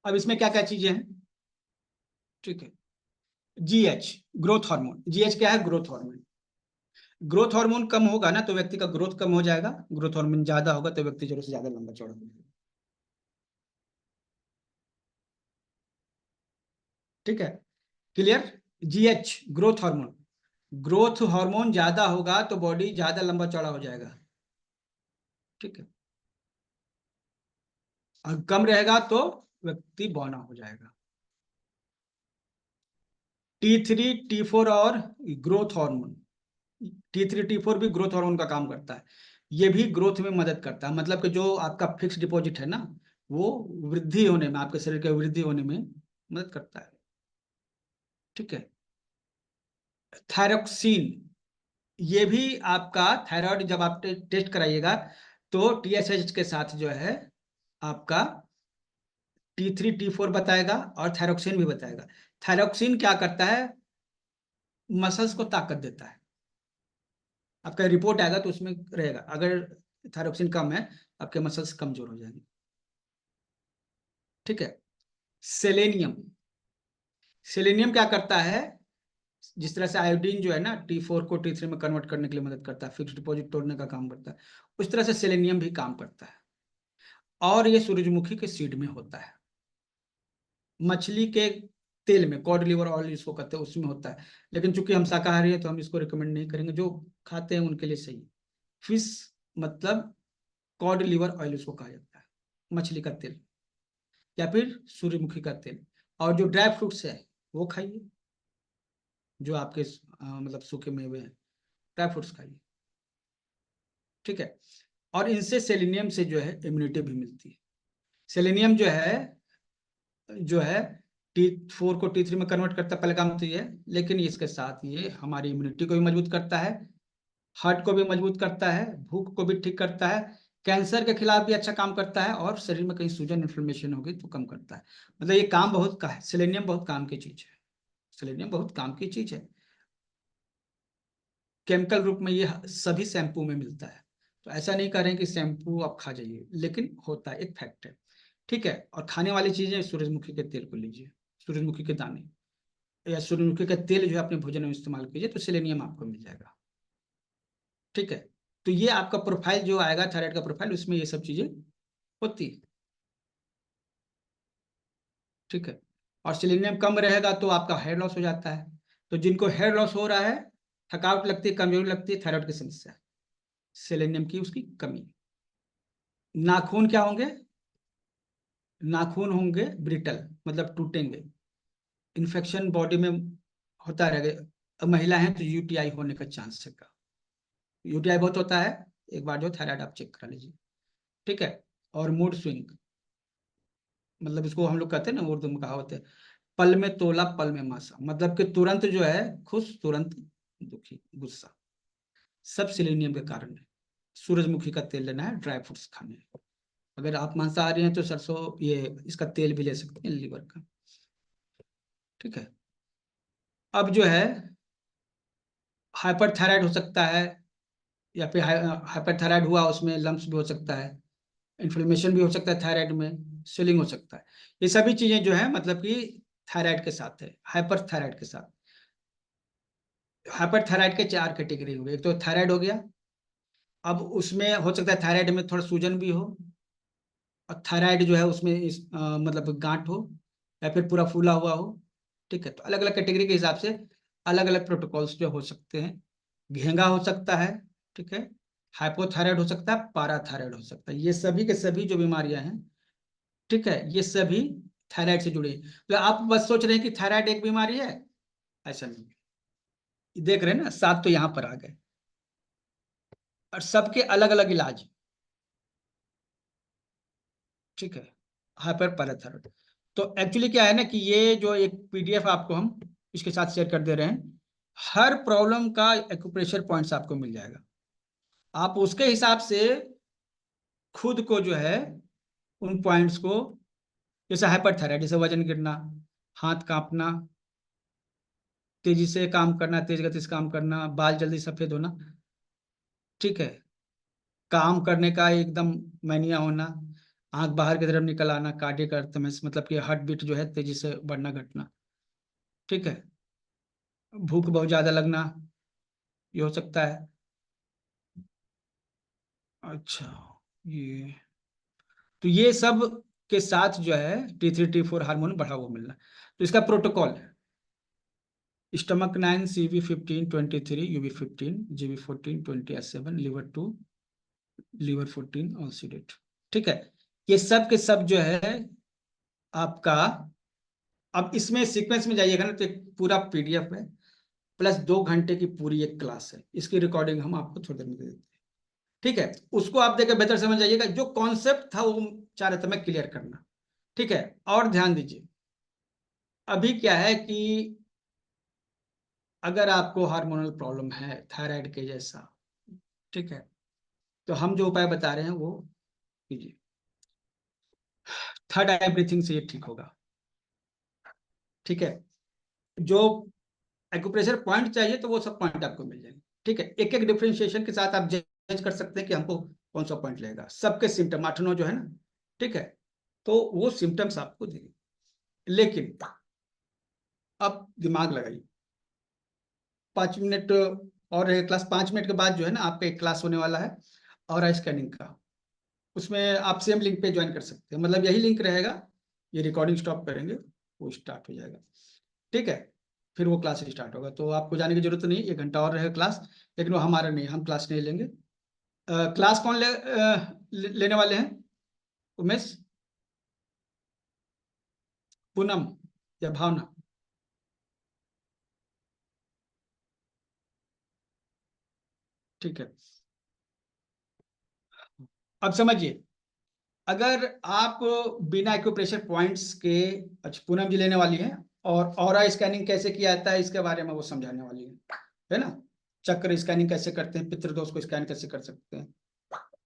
[SPEAKER 1] अब इसमें क्या क्या चीजें हैं? ठीक है, GH, ग्रोथ हार्मोन। GH क्या है? Growth hormone. ग्रोथ हार्मोन कम होगा ना तो व्यक्ति का ग्रोथ कम हो जाएगा, ग्रोथ हार्मोन ज्यादा होगा तो व्यक्ति जरूर से ज्यादा लंबा चौड़ा हो जाएगा। ठीक है, clear. GH growth hormone, growth hormone ज्यादा होगा तो बॉडी ज्यादा लंबा चौड़ा हो जाएगा, ठीक है, और कम रहेगा तो व्यक्ति बौना हो जाएगा। T3 T4 और ग्रोथ हार्मोन, T3 T4 भी ग्रोथ हार्मोन का काम करता है, ये भी ग्रोथ में मदद करता है, मतलब कि जो आपका फिक्स डिपॉजिट है ना, वो वृद्धि होने में, आपके शरीर के वृद्धि होने में मदद करता है, ठीक है। थायरोक्सिन, ये भी आपका थायराइड जब आप टेस्ट कराइएगा तो TSH के साथ जो है आपका T3 T4 बताएगा और थायरोक्सिन भी बताएगा। थायरोक्सिन क्या करता है, मसल्स को ताकत देता है, आपका रिपोर्ट आएगा तो उसमें रहेगा, अगर थायरोक्सिन कम है आपके मसल्स कमजोर हो जाएंगे, ठीक है। सेलेनियम, सेलेनियम क्या करता है, जिस तरह से आयोडीन जो है ना T4 को T3 में कन्वर्ट करने के लिए मदद करता है, फिक्स डिपॉजिट तोड़ने का काम करता है, उस तरह से सेलेनियम भी काम करता है, और ये सूरजमुखी के सीड में होता है, मछली के तेल में, कॉड लिवर ऑयल इसको कहते हैं, उसमें होता है, लेकिन चूंकि हम शाकाहारी हैं तो हम इसको रिकमेंड नहीं करेंगे, जो खाते हैं उनके लिए सही है। फिश मतलब कॉड लिवर ऑयल उसको कहा जाता है, मछली का तेल या फिर सूर्यमुखी का तेल। और जो ड्राई फ्रूट्स है वो खाइए, जो आपके मतलब सूखे मेवे हैं, ड्राई फ्रूट्स खाइए, ठीक है। और इनसे सेलेनियम से जो है इम्यूनिटी भी मिलती है। सेलेनियम जो है T4 को T3 में कन्वर्ट करता है, पहले काम तो ये है, लेकिन इसके साथ ये हमारी इम्यूनिटी को भी मजबूत करता है, हार्ट को भी मजबूत करता है, भूख को भी ठीक करता है, कैंसर के खिलाफ भी अच्छा काम करता है, और शरीर में कहीं सूजन इन्फ्लेमेशन होगी तो कम करता है। मतलब ये काम बहुत का है, सेलेनियम बहुत काम की चीज है, सेलेनियम बहुत काम की चीज है। केमिकल रूप में ये सभी शैम्पू में मिलता है, तो ऐसा नहीं कर रहे हैं कि शैम्पू आप खा जाइए, लेकिन होता है, एक फैक्ट है, ठीक है। और खाने वाली चीजें सूरजमुखी के तेल को लीजिए, सूरजमुखी के दाने या सूरजमुखी का तेल जो है अपने भोजन में इस्तेमाल कीजिए, तो सेलेनियम आपको मिल जाएगा, ठीक है। तो ये आपका प्रोफाइल जो आएगा थायराइड का प्रोफाइल, उसमें ये सब चीजें होती है, ठीक है। और सेलेनियम कम रहेगा तो आपका हेयर लॉस हो जाता है, तो जिनको हेयर लॉस हो रहा है, थकावट लगती है, कमजोरी लगती है, थायराइड की समस्या है, सेलेनियम की उसकी कमी। नाखून क्या होंगे, नाखून होंगे ब्रिटल, मतलब टूटेंगे, इन्फेक्शन बॉडी में होता रहेगा। अब महिला है तो यूटीआई होने का चांस है, यूटीआई बहुत होता है, एक बार जो थायराइड आप चेक करा लीजिए, ठीक है। और मूड स्विंग, मतलब इसको हम लोग कहते हैं ना, उर्दू में कहावत है, पल में तोला पल में मासा, मतलब कि तुरंत जो है खुश, तुरंत दुखी, गुस्सा, सब सिलेनियम के कारण है। सूरजमुखी का तेल लेना है, ड्राई फ्रूट्स खाने हैं। अगर आप मांसाहारी हैं तो सरसों, ये इसका तेल भी ले सकते हैं लीवर का, ठीक है। अब जो है हाइपरथायराइड हो सकता है, या फिर हाइपरथायराइड हुआ उसमें लम्प्स भी हो सकता है, इन्फ्लेमेशन भी हो सकता है थायराइड में, स्वेलिंग हो सकता है, ये सभी चीजें जो है मतलब कि थायराइड के साथ है, हाइपर थायराइड के साथ। हाइपर थायराइड के चार कैटेगरी हो गए, एक तो थायराइड हो गया, अब उसमें हो सकता है थायराइड में थोड़ा सूजन भी हो, और थायराइड जो है उसमें मतलब गांठ हो, या फिर पूरा फूला हुआ हो, ठीक है। तो अलग अलग कैटेगरी के हिसाब से अलग अलग प्रोटोकॉल्स जो हो सकते हैं, घेंगा हो सकता है, ठीक है, हाइपोथायराइड हो सकता है, पाराथायराइड हो सकता है, ये सभी के सभी जो बीमारियां हैं, ठीक है, ये सभी थायराइड से जुड़ी हैं। तो आप बस सोच रहे हैं कि थायराइड एक बीमारी है, ऐसा नहीं है। देख रहे हैं ना, सात तो यहाँ पर आ गए, और सबके अलग अलग इलाज, ठीक है, हाइपर पैराथायराइड। तो एक्चुअली क्या है ना कि ये जो एक पीडीएफ आपको हम इसके साथ शेयर कर दे रहे हैं, हर प्रॉब्लम का एक्यूप्रेशर पॉइंट्स आपको मिल जाएगा, आप उसके हिसाब से खुद को जो है उन पॉइंट्स को, जैसे हाइपर थायराइड, जैसे वजन गिरना, हाथ कांपना, तेजी से काम करना, तेज गति से काम करना, बाल जल्दी सफेद होना, ठीक है, काम करने का एकदम मैनिया होना, आंख बाहर की तरफ निकल आना, कार्डियक अर्थमेस मतलब कि हार्ट बीट जो है तेजी से बढ़ना घटना, ठीक है, भूख बहुत ज्यादा लगना, ये हो सकता है। अच्छा, ये तो ये सब के साथ जो है T3 T4 हार्मोन बढ़ा हुआ मिलना, तो इसका प्रोटोकॉल है stomach 9 CV15 23 UB15 GB14 20 S7 liver 2 liver 14 oxidate. ठीक है, ये सब के सब जो है आपका, अब इसमें सीक्वेंस में जाइएगा ना तो एक पूरा PDF है, प्लस 2 घंटे की पूरी एक क्लास है। इसकी रिकॉर्डिंग हम आपको थोड़ी देर में दे देते हैं। ठीक है, उसको आप देखकर बेहतर समझ जाइएगा। जो कॉन्सेप्ट था वो चाह रहा था मैं क्लियर करना। ठीक है, और ध्यान दीजिए, अभी क्या है कि अगर आपको हार्मोनल प्रॉब्लम है थायराइड के जैसा, ठीक है, तो हम जो उपाय बता रहे हैं वो कीजिए। थर्ड आई ब्रीथिंग से ये ठीक होगा। ठीक है, जो एक्यूप्रेशर पॉइंट चाहिए तो वो सब पॉइंट आपको मिल जाएंगे। ठीक है, एक एक डिफ्रेंशिएशन के साथ आप जज कर सकते हैं कि हमको कौन सा पॉइंट लगेगा। सबके सिम्टम 8-9 जो है ना, ठीक है, तो वो सिम्टम्स आपको देंगे। लेकिन अब दिमाग लगाइए, 5 मिनट और है क्लास। 5 मिनट के बाद जो है ना आपका एक क्लास होने वाला है और आई स्कैनिंग का। उसमें आप सेम लिंक पे ज्वाइन कर सकते हैं, मतलब यही लिंक रहेगा। ये रिकॉर्डिंग स्टॉप करेंगे, वो स्टार्ट हो जाएगा। ठीक है, फिर वो क्लास स्टार्ट होगा, तो आपको जाने की जरूरत नहीं। 1 घंटा और रहेगा क्लास, लेकिन वो हमारा नहीं, हम क्लास नहीं लेंगे। क्लास कौन लेने वाले हैं? उमेश, पूनम या भावना? ठीक है, अब समझिए, अगर आप बिना एक्यूप्रेशर पॉइंट्स के, अच्छा पूनम जी लेने वाली हैं, और ऑरा स्कैनिंग कैसे किया जाता है इसके बारे में वो समझाने वाली है ना। चक्र स्कैनिंग कैसे करते हैं, पितृदोष को स्कैन कैसे कर सकते हैं,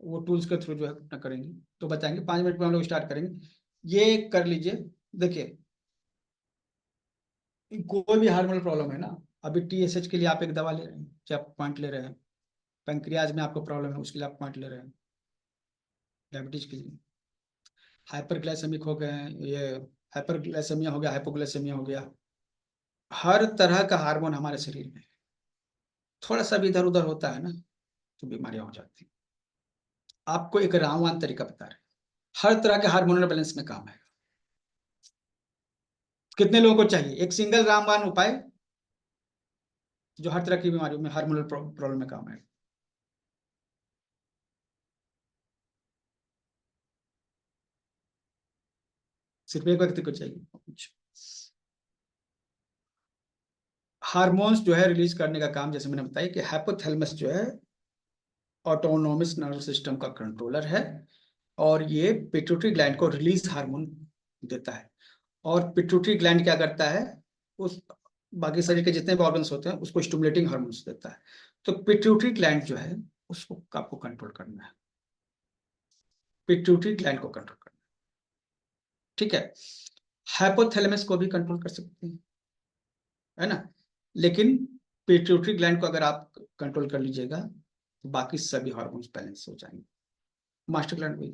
[SPEAKER 1] वो टूल्स के थ्रू जो है अपना करेंगे, तो बताएंगे। 5 मिनट में हम लोग स्टार्ट करेंगे, ये कर लीजिए। देखिए, कोई भी हार्मोनल प्रॉब्लम है ना, अभी TSH के लिए आप एक दवा ले रहे हैं, चाहे आप पॉइंट ले रहे हैं, पेंक्रियाज में आपको प्रॉब्लम है उसके लिए आप पॉइंट ले रहे हैं, डायबिटीज के लिए, हाइपरग्लाइसेमिक हो गए हैं, ये हाइपरग्लाइसेमिया हो गया, हाइपोग्लाइसेमिया हो गया, हर तरह का हार्मोन हमारे शरीर में थोड़ा सा भी इधर उधर होता है ना तो बीमारियां हो जाती हैं। आपको एक रामवान तरीका बता रहे हैं, हर तरह के हार्मोनल बैलेंस में काम है। कितने लोगों को चाहिए एक सिंगल रामबाण उपाय जो हर तरह की बीमारियों में हार्मोनल प्रॉब्लम में काम है? सिर्फ एक व्यक्ति को चाहिए। अच्छा। हार्मोन्स जो है रिलीज करने का काम, जैसे मैंने बताया कि हाइपोथैलेमस जो है ऑटोनोमस नर्व सिस्टम का कंट्रोलर है, और ये पिट्यूटरी ग्लैंड को रिलीज हार्मोन देता है। और पिट्यूटरी ग्लैंड क्या करता है, उस बाकी शरीर के जितने भी ऑर्गन्स होते हैं उसको स्टिमुलेटिंग हार्मोन्स देता है। तो पिट्यूटरी ग्लैंड जो है उसको आपको कंट्रोल करना है, पिट्यूटरी ग्लैंड को कंट्रोल करना है। ठीक है, हाइपोथैलेमस को भी कंट्रोल कर सकते हैं, है ना, लेकिन पिट्यूटरी ग्लैंड को अगर आप कंट्रोल कर लीजिएगा तो बाकी सभी हार्मोन्स बैलेंस हो जाएंगे। मास्टर ग्लैंड भी।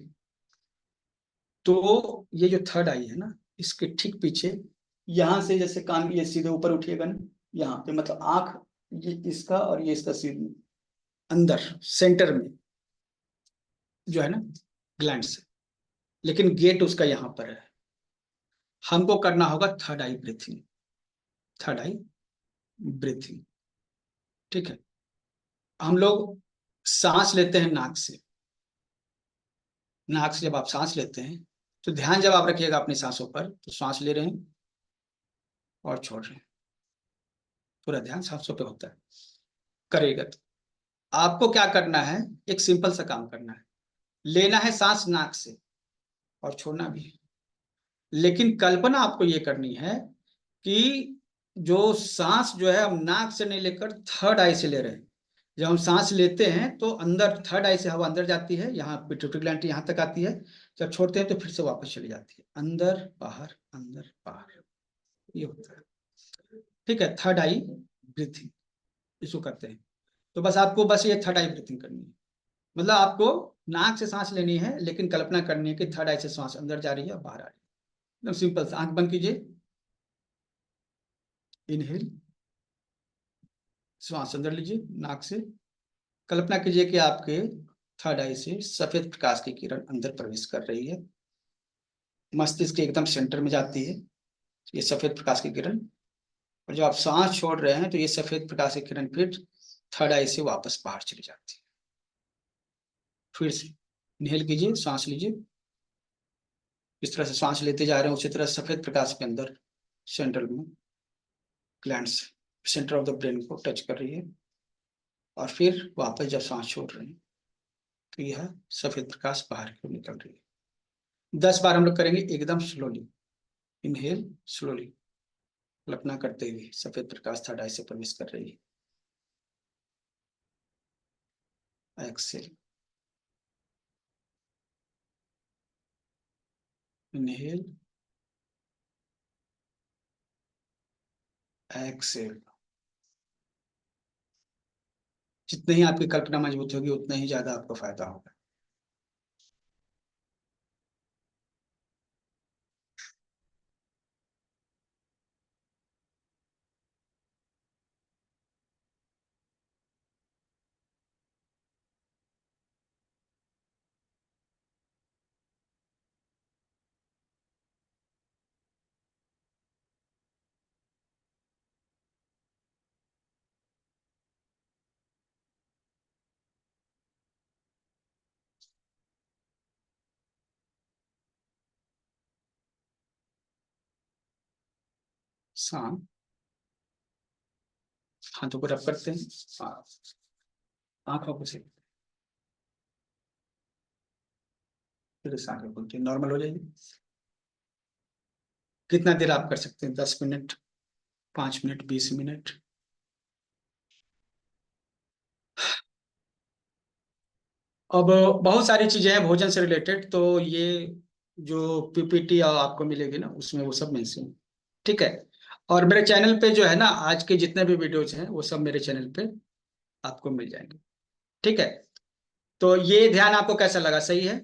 [SPEAKER 1] तो ये जो थर्ड आई है ना, इसके ठीक पीछे, यहां से जैसे कान ये सीधे ऊपर उठिएगा ना, यहाँ पे मतलब आंख, ये इसका और ये इसका सीधे अंदर सेंटर में जो है ना ग्लैंड से, लेकिन गेट उसका यहाँ पर है। हमको करना होगा थर्ड आई ब्रीथिंग, थर्ड आई ब्रीथिंग। ठीक है, हम लोग सांस लेते हैं नाक से। नाक से जब आप सांस लेते हैं तो ध्यान जब आप रखिएगा अपनी सांसों पर, तो सांस ले रहे हैं और छोड़ रहे हैं, पूरा ध्यान सांसों पे होता है। करेगा तो आपको क्या करना है, एक सिंपल सा काम करना है, लेना है सांस नाक से और छोड़ना भी है। लेकिन कल्पना आपको ये करनी है कि जो सांस जो है हम नाक से नहीं लेकर थर्ड आई से ले रहे हैं। जब हम सांस लेते हैं तो अंदर थर्ड आई से हवा अंदर जाती है, यहाँ पिट्यूटरी ग्लैंड यहाँ तक आती है। जब छोड़ते हैं तो फिर से वापस चली जाती है, अंदर बाहर, ये होता है। ठीक है, थर्ड आई ब्रीथिंग इसको करते हैं। तो बस आपको बस ये थर्ड आई ब्रीथिंग करनी है, मतलब आपको नाक से सांस लेनी है, लेकिन कल्पना करनी है कि थर्ड आई से सांस अंदर जा रही है बाहर आ रही है। एकदम सिंपल सा, आंख बंद कीजिए, इनहेल, श्वास अंदर लीजिए नाक से। कल्पना कीजिए कि आपके थर्ड आई से सफेद प्रकाश की किरण अंदर प्रवेश कर रही है, मस्तिष्क के एकदम सेंटर में जाती है, ये सफेद प्रकाश की किरण, और जब आप सांस छोड़ रहे हैं तो ये सफेद प्रकाश की किरण फिर थर्ड आई से वापस बाहर चली जाती है। फिर से इनहेल कीजिए, सांस लीजिए, इस तरह से सांस लेते जा रहे हैं, उसी तरह सफेद प्रकाश के अंदर सेंट्रल में glands centre of the brain को टच कर रही है, और फिर वापस जब सांस छोड़ रहे हैं तो यह सफेद प्रकाश बाहर की ओर निकल रही है। 10 बार हम लोग करेंगे एकदम स्लोली। इनहेल स्लोली, कल्पना करते हुए सफेद प्रकाश थर्ड आई से प्रवेश कर रही है। Exhale, inhale, exhale. जितनी ही आपकी कल्पना मजबूत होगी उतना ही ज्यादा आपको फायदा होगा। सांस, हाथों को रब करते हैं, आंखों को से फिर इस आंखें खुलती है, नॉर्मल हो जाएगी। कितना देर आप कर सकते हैं? 10 मिनट, 5 मिनट, 20 मिनट। अब बहुत सारी चीजें हैं भोजन से रिलेटेड, तो ये जो पीपीटी आपको मिलेगी ना उसमें वो सब मेंशन, ठीक है। और मेरे चैनल पे जो है ना आज के जितने भी वीडियोज हैं वो सब मेरे चैनल पे आपको मिल जाएंगे, ठीक है। तो ये ध्यान आपको कैसा लगा? सही है?